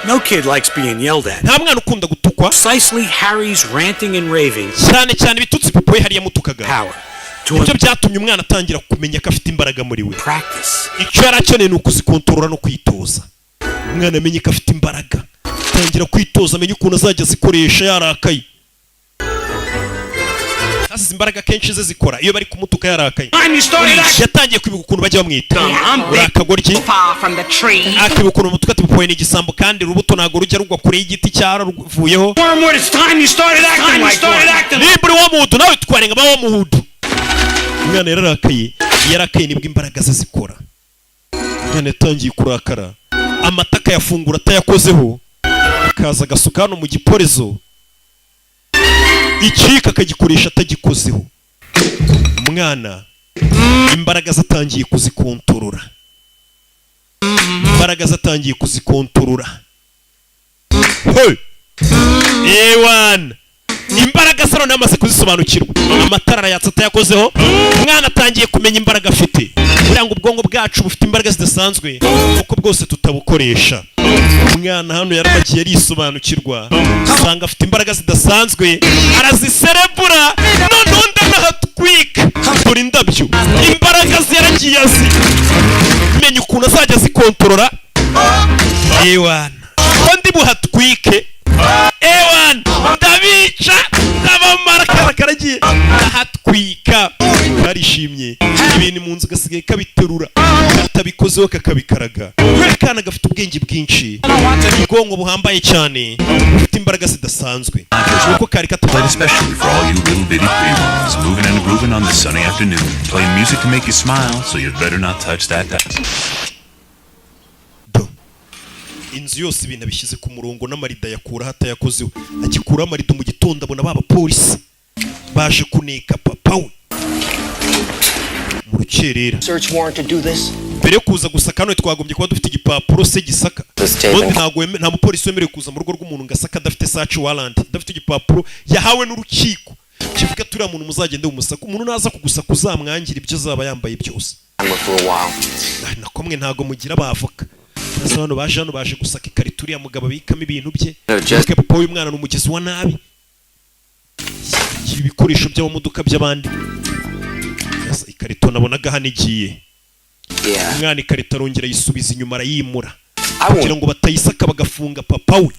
No kid likes being yelled at. nta mwana ukunda gutukwa Precisely Harry's ranting and raving. cyane cyane ibitutsi papa we hari yamutukaga Power. nibyo byatumye umwana atangira kumenya ko afite imbaraga muri we. Practice. icyo yari akeneye ni ukuzikontorora no kwitoza. umwana amenye ko afite imbaraga atangira kwitoza amenye ukuntu azajya azikoresha yarakaye. hasize imbaraga kenshi ze zikora iyo bari kumutuka yarakaye. yatangiye kwibuka ukuntu bajya bamwita urakagoryi akibuka ukuntu umutuka atibupoye n'igisambo kandi urubuto ntabwo rujya rugwa kure y'igiti cyararuvuyeho. nimba uri wamuhudu nawe twarenga ba wamuhudu. umwana yarakaye nibwo imbaraga ze zikora. umwana yatangiye kurakara amata akayafungura atayakozeho akaza agasuka hano mu giporezo ikika akagikoresha atagikozeho. umwana imbaraga zatangiye kuzikontorora ewana imbaraga zano namaze kuzisobanukirwa amatara arayatsa atayakozeho. umwana atangiye kumenya imbaraga afite kugira ngo ubwonko bwacu bufite imbaraga zidasanzwe kuko bwose tutabukoresha. umwana hano yaramagiye arisobanukirwa usanga afite imbaraga zidasanzwe araziserebura noneho ndanahatwika dore indabyo imbaraga ze yaragiye azi menya ukuntu azajya azikontorora. ewana ko ndi buhatwike ewana ndabica ndabamara karagiye ndahatwika. barishimye ibintu mu nzu gasigaye kabiterura katabikozeho kakabikaraga. akana gafite ubwenge bwinshi ubwonko buhambaye cyane bufite imbaraga zidasanzwe kuko kari Played especially for all you little bitty pretty ones moving and grooving on this sunny afternoon, playing music to make you smile, so you'd better not touch that dice. inzu yose ibintu abishyize ku murongo n'amarida yakura hatayakozeho agikuraho amarido mu gitondo abona b'abapolisi baje kuneka papa we mu rukerera. mbere yo kuza gusaka hano twagombye kuba dufite igipapuro se gisaka nta mupolisi wemerewe kuza mu rugo rw'umuntu ngo asaka adafite search warrant adafite igipapuro yahawe n'urukiko kivuga turiya muntu muzagende umusaka umuntu naza kugusaka uzamwangira ibyo azaba yambaye byose. nakomwe ntago mugira abavoka hano baje hano baje gusaka ikarito uriya mugabo abikamo ibintu bye kuko papa w'umwana ni umugezi wa nabi ibikoresho by'amamodoka by'abandi. ikarito nabonaga hano igiye umwana ikarito arongera yisubiza inyuma arayimura kugira ngo batayisaka bagafunga papa we.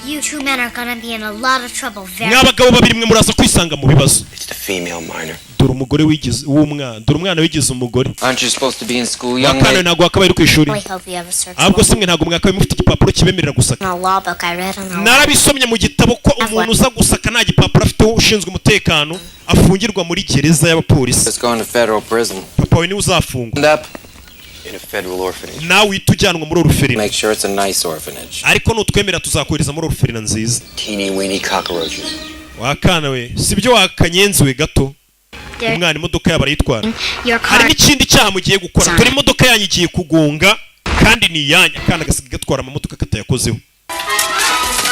You two men are gonna be in a lot of trouble very mwabagabo babiri mwe muraza kwisanga mu bibazo. dore umugore wigize dore umwana wigize umugore. akana ntabwo wakabaye uri ku ishuri ahubwo se mwe ntabwo mwakabaye mufite igipapuro kibemerera gusaka. narabisomye mu gitabo ko umuntu uza gusaka nta gipapuro afite ushinzwe umutekano afungirwa muri gereza y'abapolisi. papa we niwe uzafungwa nawe uhita ujyanwa muri oruferina ariko nutwemera tuzakohereza muri oruferina nziza. wakana we sibyo wakanyenzi we gato umwana imodoka yabo arayitwara. hari n'ikindi cyaha mugiye gukora dore imodoka yanyu igiye kugonga kandi ni iyanyu. akana gasigaye gatwara amamodoka katayakozeho.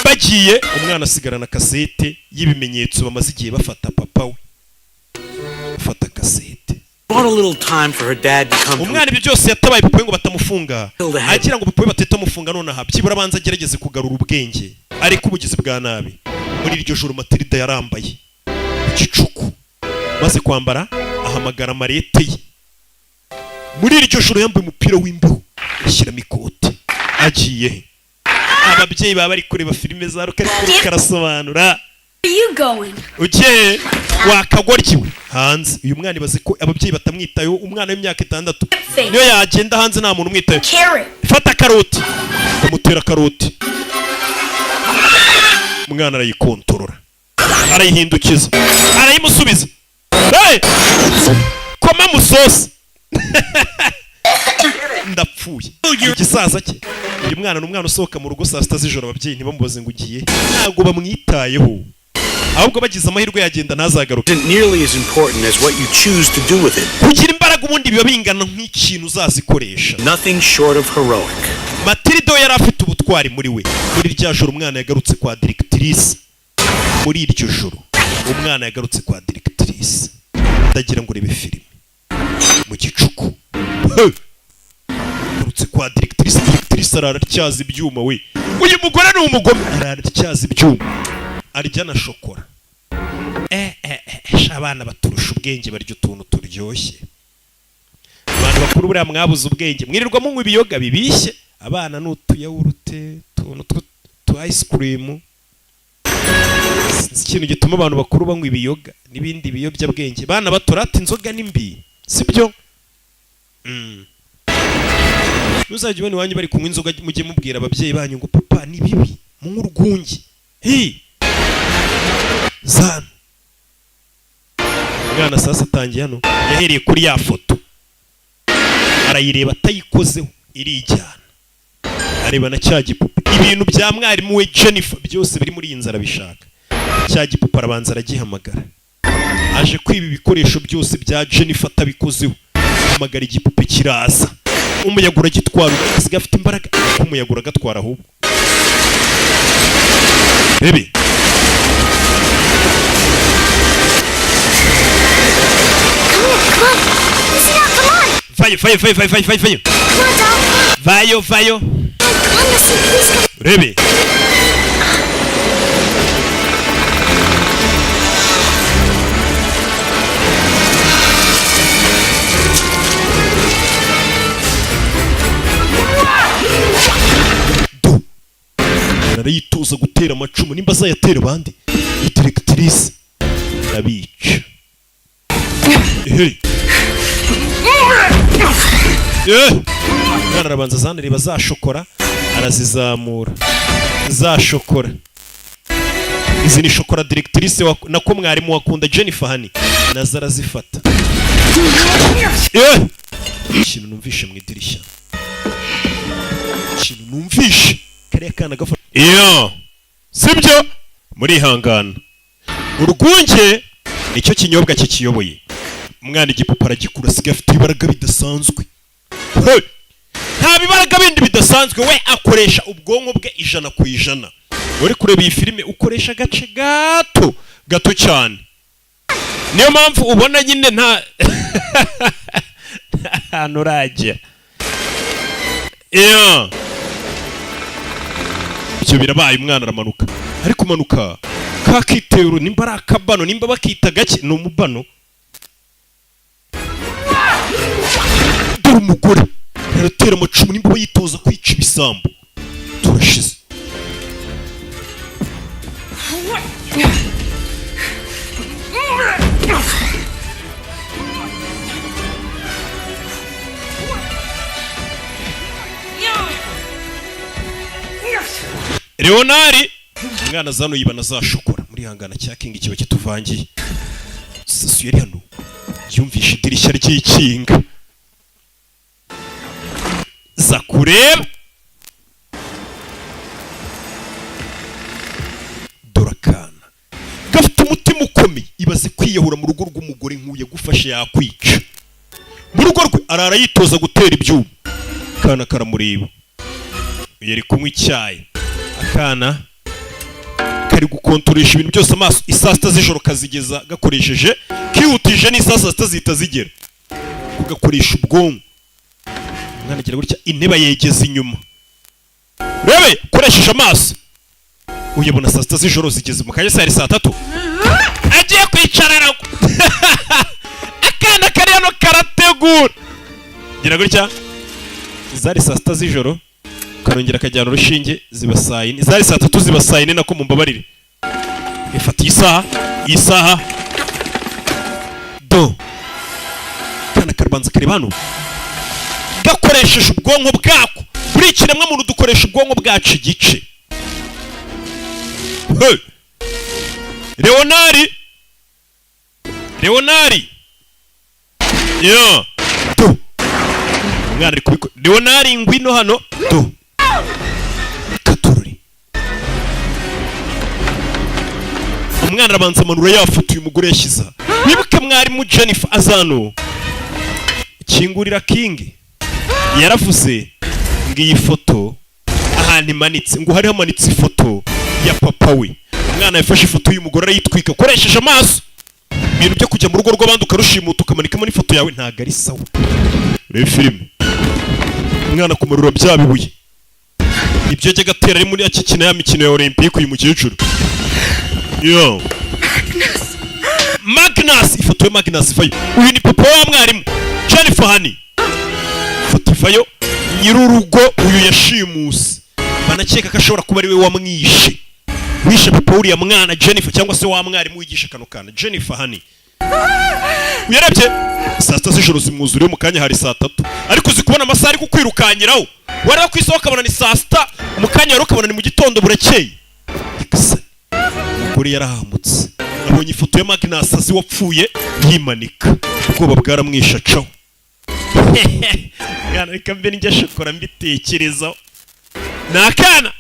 bagiye umwana asigarana kasete y'ibimenyetso bamaze igihe bafata papa we bafata kasete. umwana ibyo byose yatabaye papa we ngo batamufunga agira ngo papa we batitamufunga nonaha byibura abanza agerageze kugarura ubwenge ariko ubugizi bwa nabi. muri iryo joro Matilda yarambaye igicuku maze kwambara ahamagara marete ye. muri iryo joro yambaye umupira w'imbeho ashyiramo ikote agiye. ababyeyi baba bari kureba filime za karasobanura ugiye wakagoryiwe hanze. uyu mwana ibaze ko ababyeyi batamwitayeho umwana w'imyaka 6 niyo yagenda hanze nta muntu umwitayeho. fata karoti bamutera karoti umwana arayikontorora, arayihindukiza, arayimusubiza. Hey! Koma musosi. Ndapfuye. Igisaza cye. Uyu mwana n'umwana usohoka mu rugo saa 6 z'ijoro, ababyeyi ntibamubaze ngo ugiye. Ntago bamwitayeho. Ahubwo bagize amahirwe yagenda ntazagaruka. Isn't nearly as important as what you choose to do with it. Kugira imbaraga ubundi biba bingana nk'ikintu uzazikoresha. Nothing short of heroic. Matilda yari afite ubutwari muri we. Muri rya joro umwana yagarutse kwa directrice. Muri iryo joro umwana yagarutse kwa directrice. Ndagira ngo urebe filime mu gicuku. Yagarutse kwa directrice. Directrice araracyaza ibyuma we. Uyu mugore ni umugome. Araracyaza ibyuma. Arya na shokora. Abana baturusha ubwenge barya utuntu turyoshye. Abantu bakuru buriya mwabuze ubwenge. Mwirirwa munywa ibiyoga bibishye. Abana n'utuyawurute, tuntu ice cream. Ikintu gituma abantu bakuru banywa ibiyoga n'ibindi biyobyabwenge. Bana batorata inzoga nimbi. Sibyo? Nuzajye ubona wanyu bari kunywa inzoga mujye mubwira ababyeyi banyu ngo papa ni bibi mu urwungi. Zana. Mwana sasa atangiye hano yahereye kuri ya foto. Arayireba atayikozeho irijyana. Areba na cya gipupe. Ibintu bya mwarimu we Jennifer byose biri muri iyi nzara bishaka. Cya gipupe arabanza aragihamagara. Aje kwiba ibikoresho byose bya Jennifer atabikozeho. Hamagara igipupe kiraza. Umuyagura gitwara usiga afite imbaraga. Umuyagura gatwara ahubwo. Baby. Come on. Listen up, come on. Vayo. Come on, Doc. Vayo. Come on, listen, please. Baby. Arayitoza gutera amacumu nimba azayatera abandi. Directrice abica. Mwana arabanza zanareba za shokora arazizamura. Za shokora. Izi ni shokora directrice nako mwarimu wakunda Jennifer hani. Naza arazifata. Ikintu numvishe mu idirishya. Ikintu numvishe. Kariya kana gafata. Sibyo? Muri hangana. Urwunge nicyo kinyobwa kikiyoboye. Umwana igipupa aragikura asiga afite ibaraga bidasanzwe. Nta bibaraga bindi bidasanzwe, we akoresha ubwonko bwe 100%. Uri kureba iyi filime ukoresha agace gato cyane. Niyo mpamvu ubona nyine nta nurajya. Ibyo birabaye umwana aramanuka. Ari kumanuka kakitero nimba ari akabano nimba bakita gake ni umubano. Dore umugore aratera amacumu nimba bayitoza kwica ibisambo. Turashize. Leonari umwana zano yibana za shokora muri hangana cya King kiba kituvangiye. Sasu yari hano yumvisha idirishya ry'ikinga. Za kureba Dorakana gafite umutima ukomeye ibaze kwiyahura mu rugo rw'umugore nk'uye gufasha yakwica. Mu rugo rwe arara yitoza gutera ibyuma. Kana karamureba. Yari kunywa icyayi. Akana kari gukontoresha ibintu byose amaso. Isaa 6 z'ijoro kazigeza gakoresheje kihutije n'isaa 6 zihita zigera. Kugakoresha ubwonko. Umwana agira gutya intebe yegeza inyuma. Rebe koresheje amaso. Uyabona saa 6 z'ijoro zigeze mu kanya saa 3. Agiye kwicarana. Akana kari hano karategura. Gira gutya. Zari saa 6 z'ijoro. Karongera kajyana urushinge ziba saa 4. Zari saa 3 ziba saa 4 nako mumbabarire. Ifata isaha. Do. Kana karbanza karibano. Gakoresheje ubwonko bwako. Buri kiremwa muntu dukoresha ubwonko bwacu igice. Hey! Leonari yo tu umwana ari kubiko Leonari ngwino hano tu katururi umwana arabanza amanura yafutuye umugore yashyiza wibuke mwarimu Jennifer azano kingurira King yaravuze ngo iyi foto ahantu imanitse ngo hari hamanitse ifoto ya papa we umwana yafashe ifoto y'umugore arayitwika akoresheje amaso ibintu byo kujya mu rugo rw'abandi ukarushimuta ukamanikamo n'ifoto yawe ntago ari sawa reba filime umwana kumarura bya bibuye ibyo yajyaga atera ari muri akikina ya mikino ya Olympique uyu mukecuru yo Magnus ifoto ya Magnus ivayo uyu ni papa wa mwarimu Jennifer Honey ifoto ivayo nyir'urugo uyu yashimuse banakeka ko ashobora kuba ari we wamwishe wishe papa uriya mwana Jennifer cyangwa se wa mwarimu wigisha kano kana Jennifer Honey uyarebye saa sita z'ijoro zimwuzuriye mu kanya hari saa 3 ariko uzi kubona amasaha ari kukwirukanyiraho wareba ku isoko ukabona ni saa sita mu kanya rero ukabona ni mu gitondo burakeye ikasa umugore yarahamutse abonye ifoto ya Magnus azi wapfuye yimanika ubwoba bwaramwisha caho yana reka mbe njya shokora mbitekerezaho nakana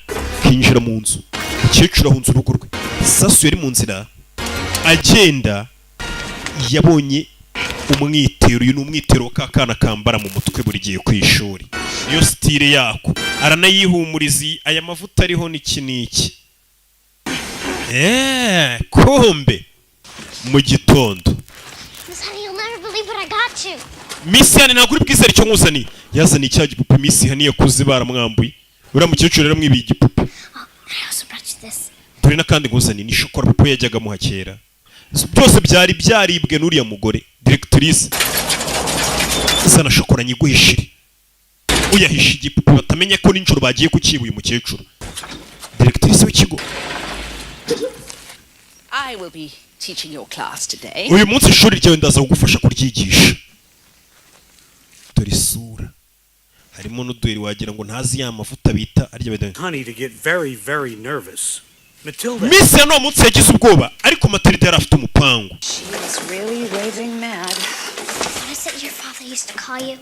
kinjira mu nzu umukecuru ahunze urugo rwe sasu yari mu nzira agenda yabonye umwitero uyu ni umwitero w'akana kambara mu mutwe buri gihe ku ishuri niyo style yako aranayihumuriza aya mavuta ariho n'iki kombe mu gitondo Miss Yani ntabwo uri bwizere icyo nkuzaniye yazaniye icya gipupe Miss Yani yakuze baramwambuye uriya mukecuru rero mwibiye igipupe dore n'akandi nkuzaniye ni shokora papa yajyaga muhakera byose byari byaribwe n'uriya mugore directrice zana shokora nyiguhishire uyahisha igipupe batamenye ko ninjoro bagiye kukiba uyu mukecuru directrice w'ikigo I will be teaching your class today. uyu munsi ishuri ryawe ndaza kugufasha kuryigisha dore isura harimo n'uduheri wagira ngo ntazi ya mavuta bita arya bedani Honey to get very, very nervous. Matilda. Miss Ya no munsi yagize ubwoba ariko Matilda yari afite umupangu. She was really raving mad. What is it your father used to call you?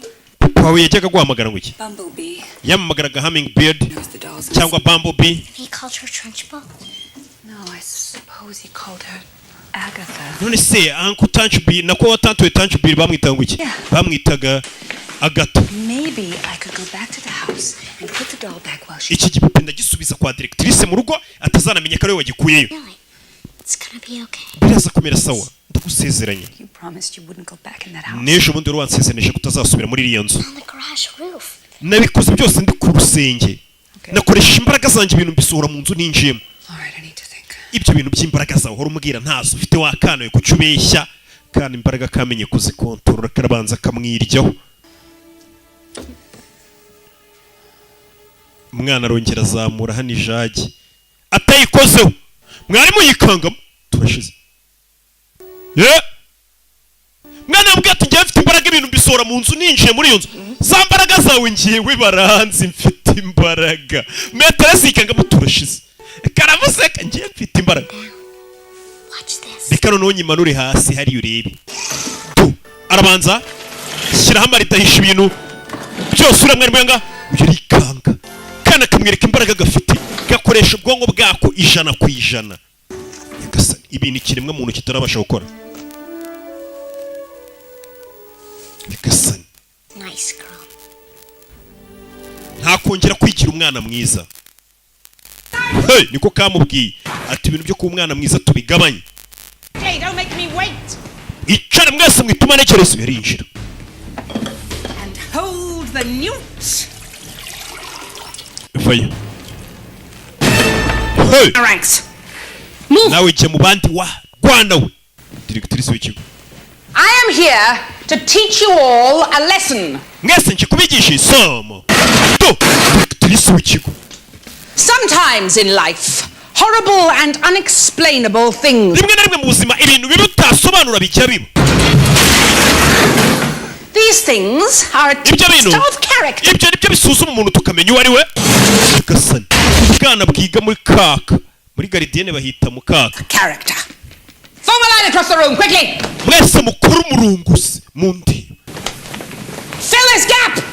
Wawe yajyaga guhamagara ngo iki? Bumblebee. Yamamagaraga hummingbird cyangwa bumblebee. He called her Trunchbull? No, I suppose he called her Agatha. None se Uncle Trunchbull nako Tante Trunchbull bamwitaga ngo iki? Bamwitaga Agatha. Maybe I could go back to the house and put the doll back while she. Iki gipupe ndagisubiza kwa directrice mu rugo atazanamenya ko ari we wagikuyeyo. It's gonna be okay. Biraza kumera sawa ndagusezeranye. You promised you wouldn't go back in that house. Nejo bundi ruwansezereje kutazasubira muri iriya nzu. On the garage roof. Nabikoze byose ndi ku rusenge. Nakoresha imbaraga zanjye ibintu bisohora mu nzu ninjiyemo. Ibyo bintu by'imbaraga zawe uhora umubwira ntazo ufite wakanawe kucyubeshya kandi imbaraga kamenye kuzikontorora karabanza kamwiryaho. Umwana arongera azamura hano ijagi atayikozeho mwarimu yikangamo turashize mwana yambwiye ati ngiye mfite imbaraga ibintu bisohora mu nzu ninjiye muri iyo nzu za mbaraga zawe ngiyewe baranzi mfite imbaraga metero zikangamo turashize karamuseka ngiye mfite imbaraga reka noneho nyimanure hasi hariya urebe arabanza shyiraho amarita ahisha ibintu byose uriya mwarimu yanga yurikanga kana kamwereka imbaraga gafite gakoresha ubwonko bwako 100%. Ibintu kiremwa muntu kitarabasha gukora. Nice girl. Nta kongera kwigira umwana mwiza. Hey, niko kamubwiye ati ibintu byo ku umwana mwiza tubigabanye. Hey, don't make me wait. Icara mwese mwituma nekerezo yarinjira. And hold the newt. Vayo. Hey. Ranks. Move. Nawe je mu bandi wa Rwanda we. Directrice w'ikigo. I am here to teach you all a lesson. Mwese nje kubigisha isomo. To directrice w'ikigo. Sometimes in life, horrible and unexplainable things. Rimwe na rimwe mu buzima ibintu bibutasobanura bijya biba. These things are a test of character. Ibyo nibyo bisuzuma umuntu tukamenya uwo ari we. Gasani. Ubwana bwiga muri kaka muri gardienne bahita mukaka. Character. Form a line across the room, quickly. Mwese mukuru murungusi mundi. Fill this gap.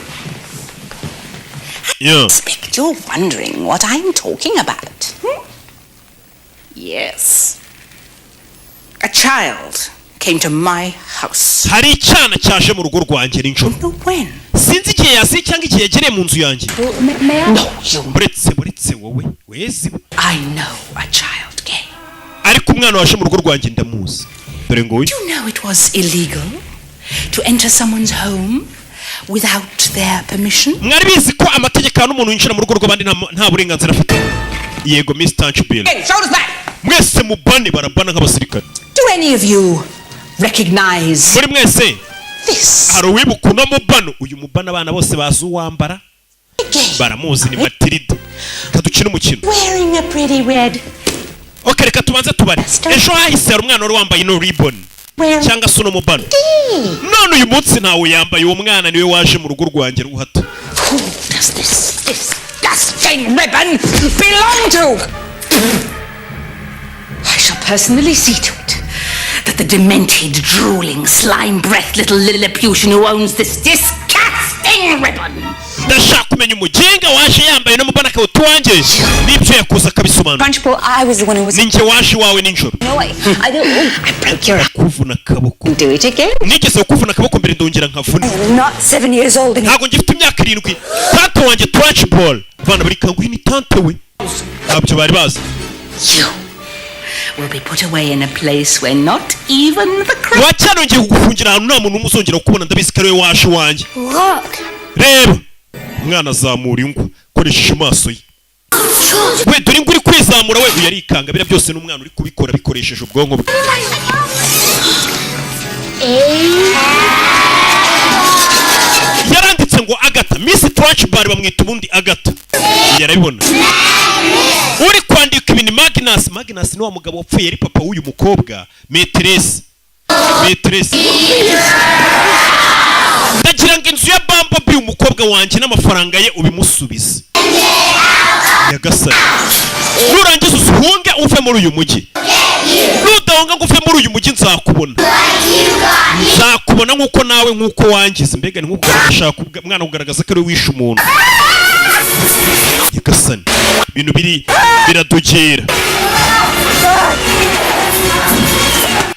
Yeah. I expect you're wondering what I'm talking about. Yes. A child came to my house. Hari icyana cyaje mu rugo rwanjye n'injoro. When? Sinzi igihe yasi cyangwa igihe yagereye mu nzu yanjye. No, you. Buretse wowe wezi. I know a child came. Ariko umwana waje mu rugo rwanjye ndamuzi. Dore ngo Do you know it was illegal to enter someone's home without their permission? Mwari bizi ko amategeko n'umuntu winjira mu rugo rw'abandi nta burenganzira afite. Yego Miss Tanchbill. Shoulders back. Mwese mubane barabana nk'abasirikare. Do any of you recognize muri mwese this? Hari uwibuka uno mubano. Uyu mubano abana bose bazi uwambara baramuzi ni Matilda. Kadukina umukino. Wearing a pretty red. Okay, reka tubanze tubare. Ejo hahise hari umwana wari wambaye no ribbon cyangwa se uno mubano. None uyu munsi ntawe yambaye. Uwo mwana niwe waje mu rugo rwanjye ruhato. Who does this disgusting ribbon belong to? I shall personally see to it that the demented, drooling, slime-breathed little Lilliputian who owns this disgusting ribbon. Ndashaka kumenya umugenga waje yambaye no mubana akawuta wanjye n'ibyo yakoze akabisobanura. Punchbowl, I was the one who was. Ninjye waje wawe ninjoro. No, I don't. I broke your. Kuvuna akaboko. Do it again. Nigeze kuvuna akaboko mbere ndongera nkavuna. I'm not 7 years old anymore. Ntabwo ngifite imyaka 7. Tante wanjye Punchbowl. Bana bari kanguhi ni tante we. Ntabyo bari bazi. You will be put away in a place where not even the crowd. Wacyano ngiye kugufungira ahantu nta muntu umuzongera kubona ndabizi kare waje wanjye. Look. Reba. Umwana azamura ingwa koresheje amaso ye. We dore ingwa uri kwizamura we uyarikanga bira byose n'umwana uri kubikora bikoresheje ubwonko bwe. Yaranditse ngo Agatha. Miss Trashbar bamwita ubundi Agatha. Yarabibona. Uri kwandika ibintu Magnus. Magnus ni wa mugabo wapfuye yari papa w'uyu mukobwa. Maîtresse. Ndagira ngo inzu ya Bumblebee umukobwa wanjye n'amafaranga ye ubimusubize. Nyagasani. Nurangiza usuhunge uve muri uyu mujyi. Nudahunga ngo uve muri uyu mujyi nzakubona. Nzakubona nkuko nawe nkuko wangize. Mbega ni nkuko urashaka mwana kugaragaza ko ari wishe umuntu. Nyagasani. Ibintu biradogera.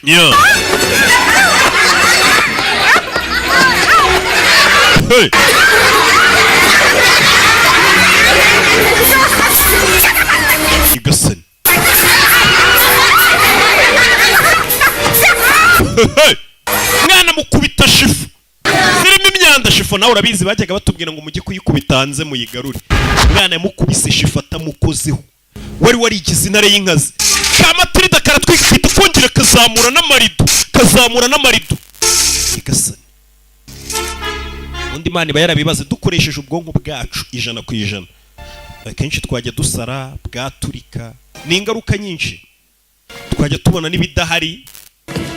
Yeah. Hey. Nyagasani. Hey. Mwana mukubita shifu. Zirimo imyanda shifu nawe urabizi bajyaga batubwira ngo mujye kuyikubita hanze muyigarure. Mwana yamukubise shifu atamukozeho. Wari warigize intare y'inkazi. Kamatirida karatwikita kongera kazamura n'amarido. Nyagasani. Undi mani bayarabibaze dukoresheje ubwonko bwacu 100%. Akenshi twajya dusara bwaturika. Ni ingaruka nyinshi. Twajya tubona n'ibidahari.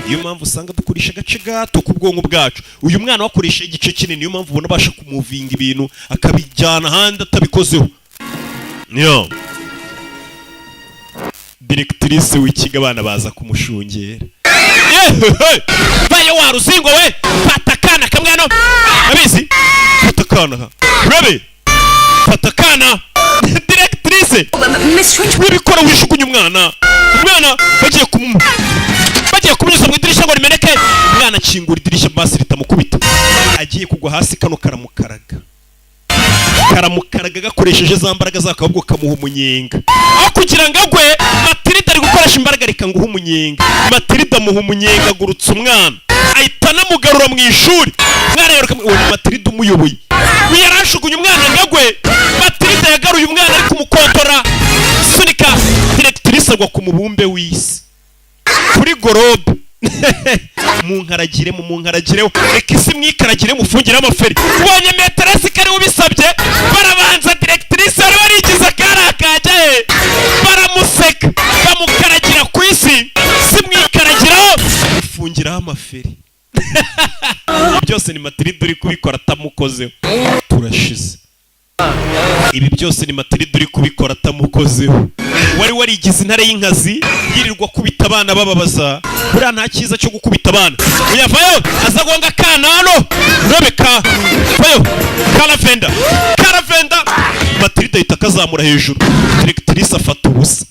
Iyo mpamvu usanga dukoresha agace gato ku bwonko bwacu. Uyu mwana wakoresha igice kinini niyo mpamvu ubona basha kumuvinga ibintu akabijyana handi atabikozeho. Yo. Directrice w'ikiga abana baza kumushungera. Bayo waruzingo we patakana kamwana. Abizi? Patakana. Rabe. Patakana. Directrice. Wibikora wishukunya umwana. Umwana bagiye kumunyuza mu idirishya ngo rimeneke. Umwana akingura idirishya basi ritamukubita. Agiye kugwa hasi kano karamukaraga gakoresheje za mbaraga zakabwo kamuha umunyenga. Aho kugira ngo agwe Matilda ari gukoresha imbaraga reka nguha umunyenga. Matilda muha umunyenga gurutsa umwana. Ahita namugarura mu ishuri. Mwana yaruka Matilda umuyoboye. Yarashugunye umwana ngagwe. Matilda yagaruye umwana ari kumukontora. Sunika directrice agwa ku mubumbe w'isi. Kuri gorobe. Mu nkaragire reka isi mwikaragire mufungire amaferi. Ubonye meteresi kari ubisabye barabanza directrice wari warigize akarakajye baramuseka bamukaragira ku isi si mwikaragiraho mufungiraho amaferi. Byose ni Matilda uri kubikora atamukozeho. Turashize. Ibi byose ni Matilda uri kubikora atamukozeho. wari warigize intare y'inkazi yirirwa kubita abana bababaza. Buriya nta cyiza cyo gukubita abana. Uyavayo aza gonga kanano Rebeka vayo Caravenda Matilda ahita akazamura hejuru. Directrice afata ubusa.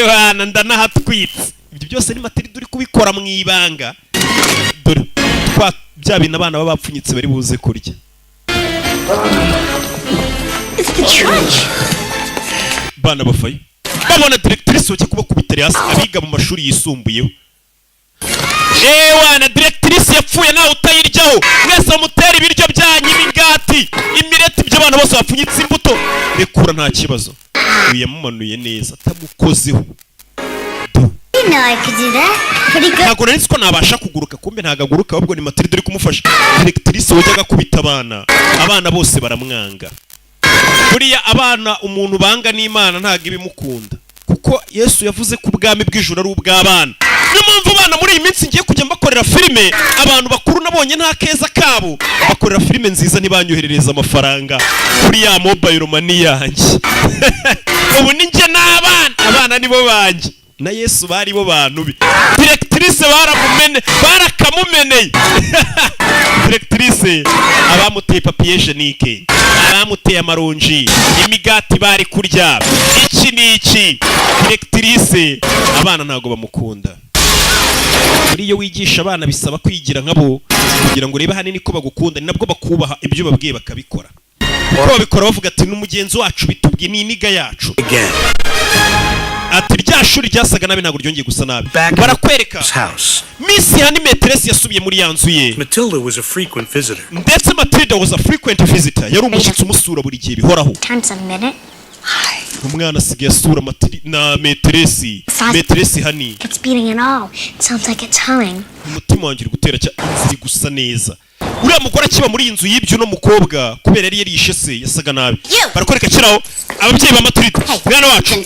Bana ndanahatwitse. Ibyo byose ni Matilda uri kubikora mu ibanga. Dore bya bintu abana baba bapfunyitse bari buze kurya. Bana bafayo babona directrice wajya kuba kubitari hasi abiga mu mashuri yisumbuyeho. Wana directrice yapfuye nawe utayiryaho mwese mutera ibiryo byanyu imigati imireti by'abana bose bapfunyitse imbuto rekura nta kibazo. Uyamumanuye neza atamukozeho. Ntabwo nari ko nabasha kuguruka kumbe ntagaguruka ahubwo ni Matilda uri kumufasha. Directrice wajyaga kubita abana bose baramwanga. Buriya abana umuntu banga n'Imana ntago ibimukunda kuko Yesu yavuze ko ubwami bw'ijuru ari ubw'abana. Niyo mpamvu abana muri iyi minsi ngiye kujya mbakorera filime. Abantu bakuru nabonye nta keza kabo bakorera filime nziza ntibanyoherereza amafaranga kuri ya mobile money yanjye. Ubu ni njye n'abana nibo banjye na Yesu bari bo bantu bi. Directrice barakamumeneye. Directrice abamuteye papier hygienique, abamuteye amaronji, imigati bari kurya. Iki niki Directrice abana ntago bamukunda. Iyo wigisha abana bisaba kwigira nkabo kugira ngo urebe hanini ko bagukunda ni nabwo bakubaha ibyo babwiye bakabikora. Kuko babikora bavuga ati n'umugenzi wacu bitubwiye ni iniga yacu. Ati rya shuri ryasaga nabi ntabwo ryongeye gusa nabi. Barakwereka Miss Hani Metresse yasubiye muri yanzu ye. Matilda was a frequent visitor. Ndetse Matilda was a frequent visitor. Yari umushyitsi umusura buri gihe bihoraho. Umwana asigaye asura na Metresse. Metresse Hani. It's beating and all. It sounds like it's humming. Umutima wanjye uri gutera ziri gusa neza. Uriya mugore akiba muri inzu y'ibyo no mukobwa kubera yari yarishe se yasaga nabi. Barakwereka kiraho ababyeyi ba Matilda. Mwana wacu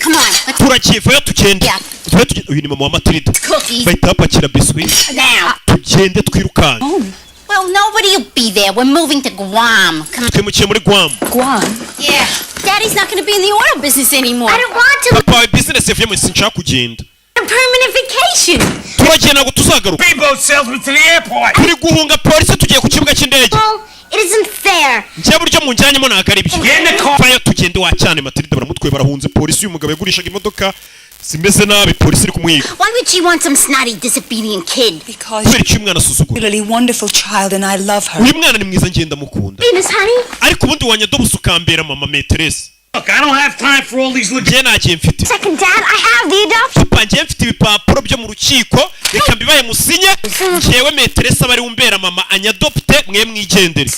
turakivayo tugende. Uyu ni mama wa Matilda. Bahita bapakira biscuit. Tugende twirukanka. Well, nobody will be there. We're moving to Guam. Twimukiye muri Guam. Guam? Yeah. Daddy's not going to be in the oil business anymore. I don't want to. Papa, business yavuye mu sinshaka kugenda. A permanent vacation. Turagenda ngo tuzagaruka. Speedboat salesman to the airport. Turi guhunga polisi tugiye ku kibuga cy'indege. Well, it isn't fair. Njye buryo munjyanyemo ntago ari byo. Vayo tugende wa cyane Matilda baramutwe barahunze polisi uyu mugabo yagurishaga imodoka. Simeze nabi polisi iri kumwiga. Why would she want some snotty disobedient kid? Because she's a really wonderful child and I love her. Uyu mwana ni mwiza ngenda mukunda. Miss Honey? Ariko ubundi wanyadobusa ukambera mama Metresse. Look, I don't have time for all these njye ntagiye mfite. Second dad, I have the adoption. Papa njye mfite ibipapuro byo mu rukiko reka mbibaye musinye njyewe Metresse abari umbera mama anyadopte mwe mwigendere.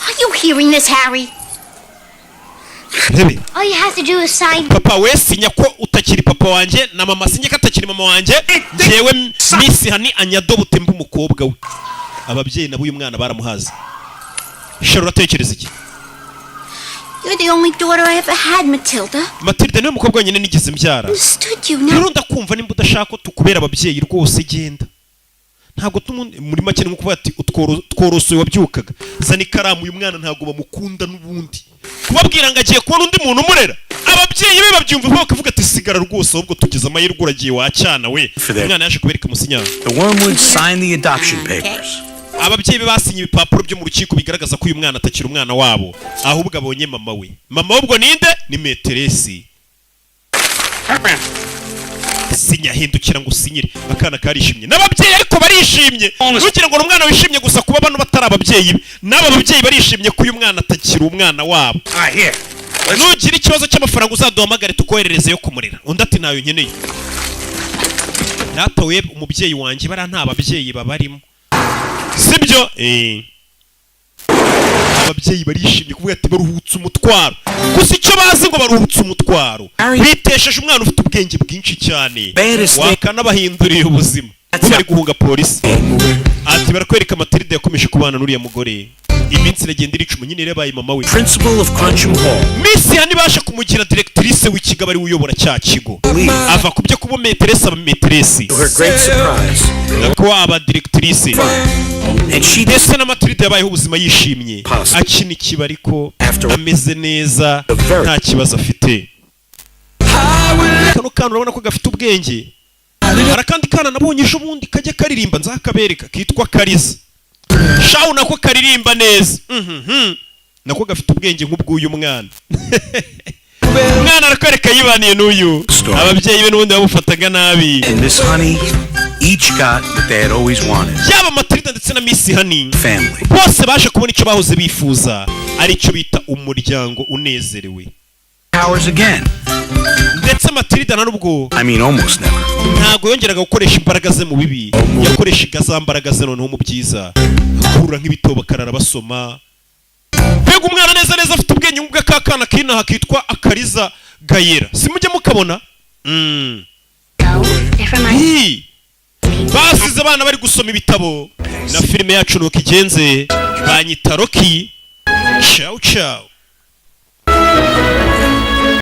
Are you hearing this, Harry? All you have to do is sign. Papa we sinya ko utakiri papa wanje na mama sinye ko atakiri mama wanje njyewe Miss Hani anyadopte mbu umukobwa we. Ababyeyi nabo uyu mwana baramuhaza. Shero uratekereza iki? You're the only daughter I ever had, Matilda. Matilda niwe mukobwa wenyine nigeze mbyara. Understood you now. Ndakumva nimba udashaka ko tukubera ababyeyi rwose genda. Ntabwo muri make ni kuvuga ati tworosoye wabyukaga. Zana ikaramu uyu mwana ntabwo bamukunda n'ubundi. Kubabwira ngo agiye kubona undi muntu umurera. Ababyeyi be babyumva bakavuga ati sigara rwose ahubwo tugeze amahirwe uragiye wacyana we. Umwana yaje kubereka musinya. The Wormwood signed the adoption papers. Ababyeyi be basinye ibipapuro byo mu rukiko bigaragaza ko uyu mwana atakiri umwana wabo ahubwo abonye mama we. Mama ubwo ninde? Ni Metresse. Sinya hindukira ngo usinyire akana karishimye n'ababyeyi ariko barishimye. Nugira ngo umwana wishimye gusa kuba bano batari ababyeyi n'aba babyeyi barishimye ko uyu mwana atakiri umwana wabo. Nugira ikibazo cy'amafaranga uzaduhamagare tukohererezeyo kumurera. Undi ati nayo nkeneye. Natawe umubyeyi wanjye bara nta babyeyi babarimo. Sibyo? Ababyeyi barishimye kuvuga ati baruhutse umutwaro. Gusa icyo bazi ngo baruhutse umutwaro. Bitesheje umwana ufite ubwenge bwinshi cyane. Wakanabahinduriye ubuzima. Bari guhunga polisi. Ati barakwereka Matilda yakomeje kubana n'uriya mugore. Iminsi iragenda iricuma nyine yabaye mama we. Principal of Cruncham Hall. Miss Hani basha kumugira directrice w'ikigo bari uyobora cya kigo. Ava kubyo kuba Metresse aba Metresse. To her great surprise. Ko aba directrice. And she ndetse na Matilda yabayeho ubuzima yishimye. Akina ikiba ariko ameze neza nta kibazo afite. kano kana urabona ko gafite ubwenge. Hari akandi kana nabonye ejo bundi kajya karirimba nzakabereka kitwa Kariza. Shawu nako karirimba neza. Nako gafite ubwenge nk'ubw'uyu mwana. Umwana arakareka yibaniye n'uyu. Ababyeyi be n'ubundi bamufataga nabi. And this honey each got what they had always wanted. Yaba Matilda ndetse na Miss Honey. Family. Bose baje kubona icyo bahoze bifuza, ari cyo bita umuryango unezerewe. Powers again. Ndetse Matilda na nubwo almost never. Ntago yongeraga gukoresha imbaraga ze mu bibi, yakoreshaga za mbaraga ze noneho mu byiza. Akurura nk'ibitobo karara basoma. Mbega umwana neza neza afite ubwenge nk'ubwa kakana kinaha kitwa Akariza Gayera. Simujye mukabona? Basize abana bari gusoma ibitabo na filime yacu nuko igenze. Banyita Rocky. Ciao ciao.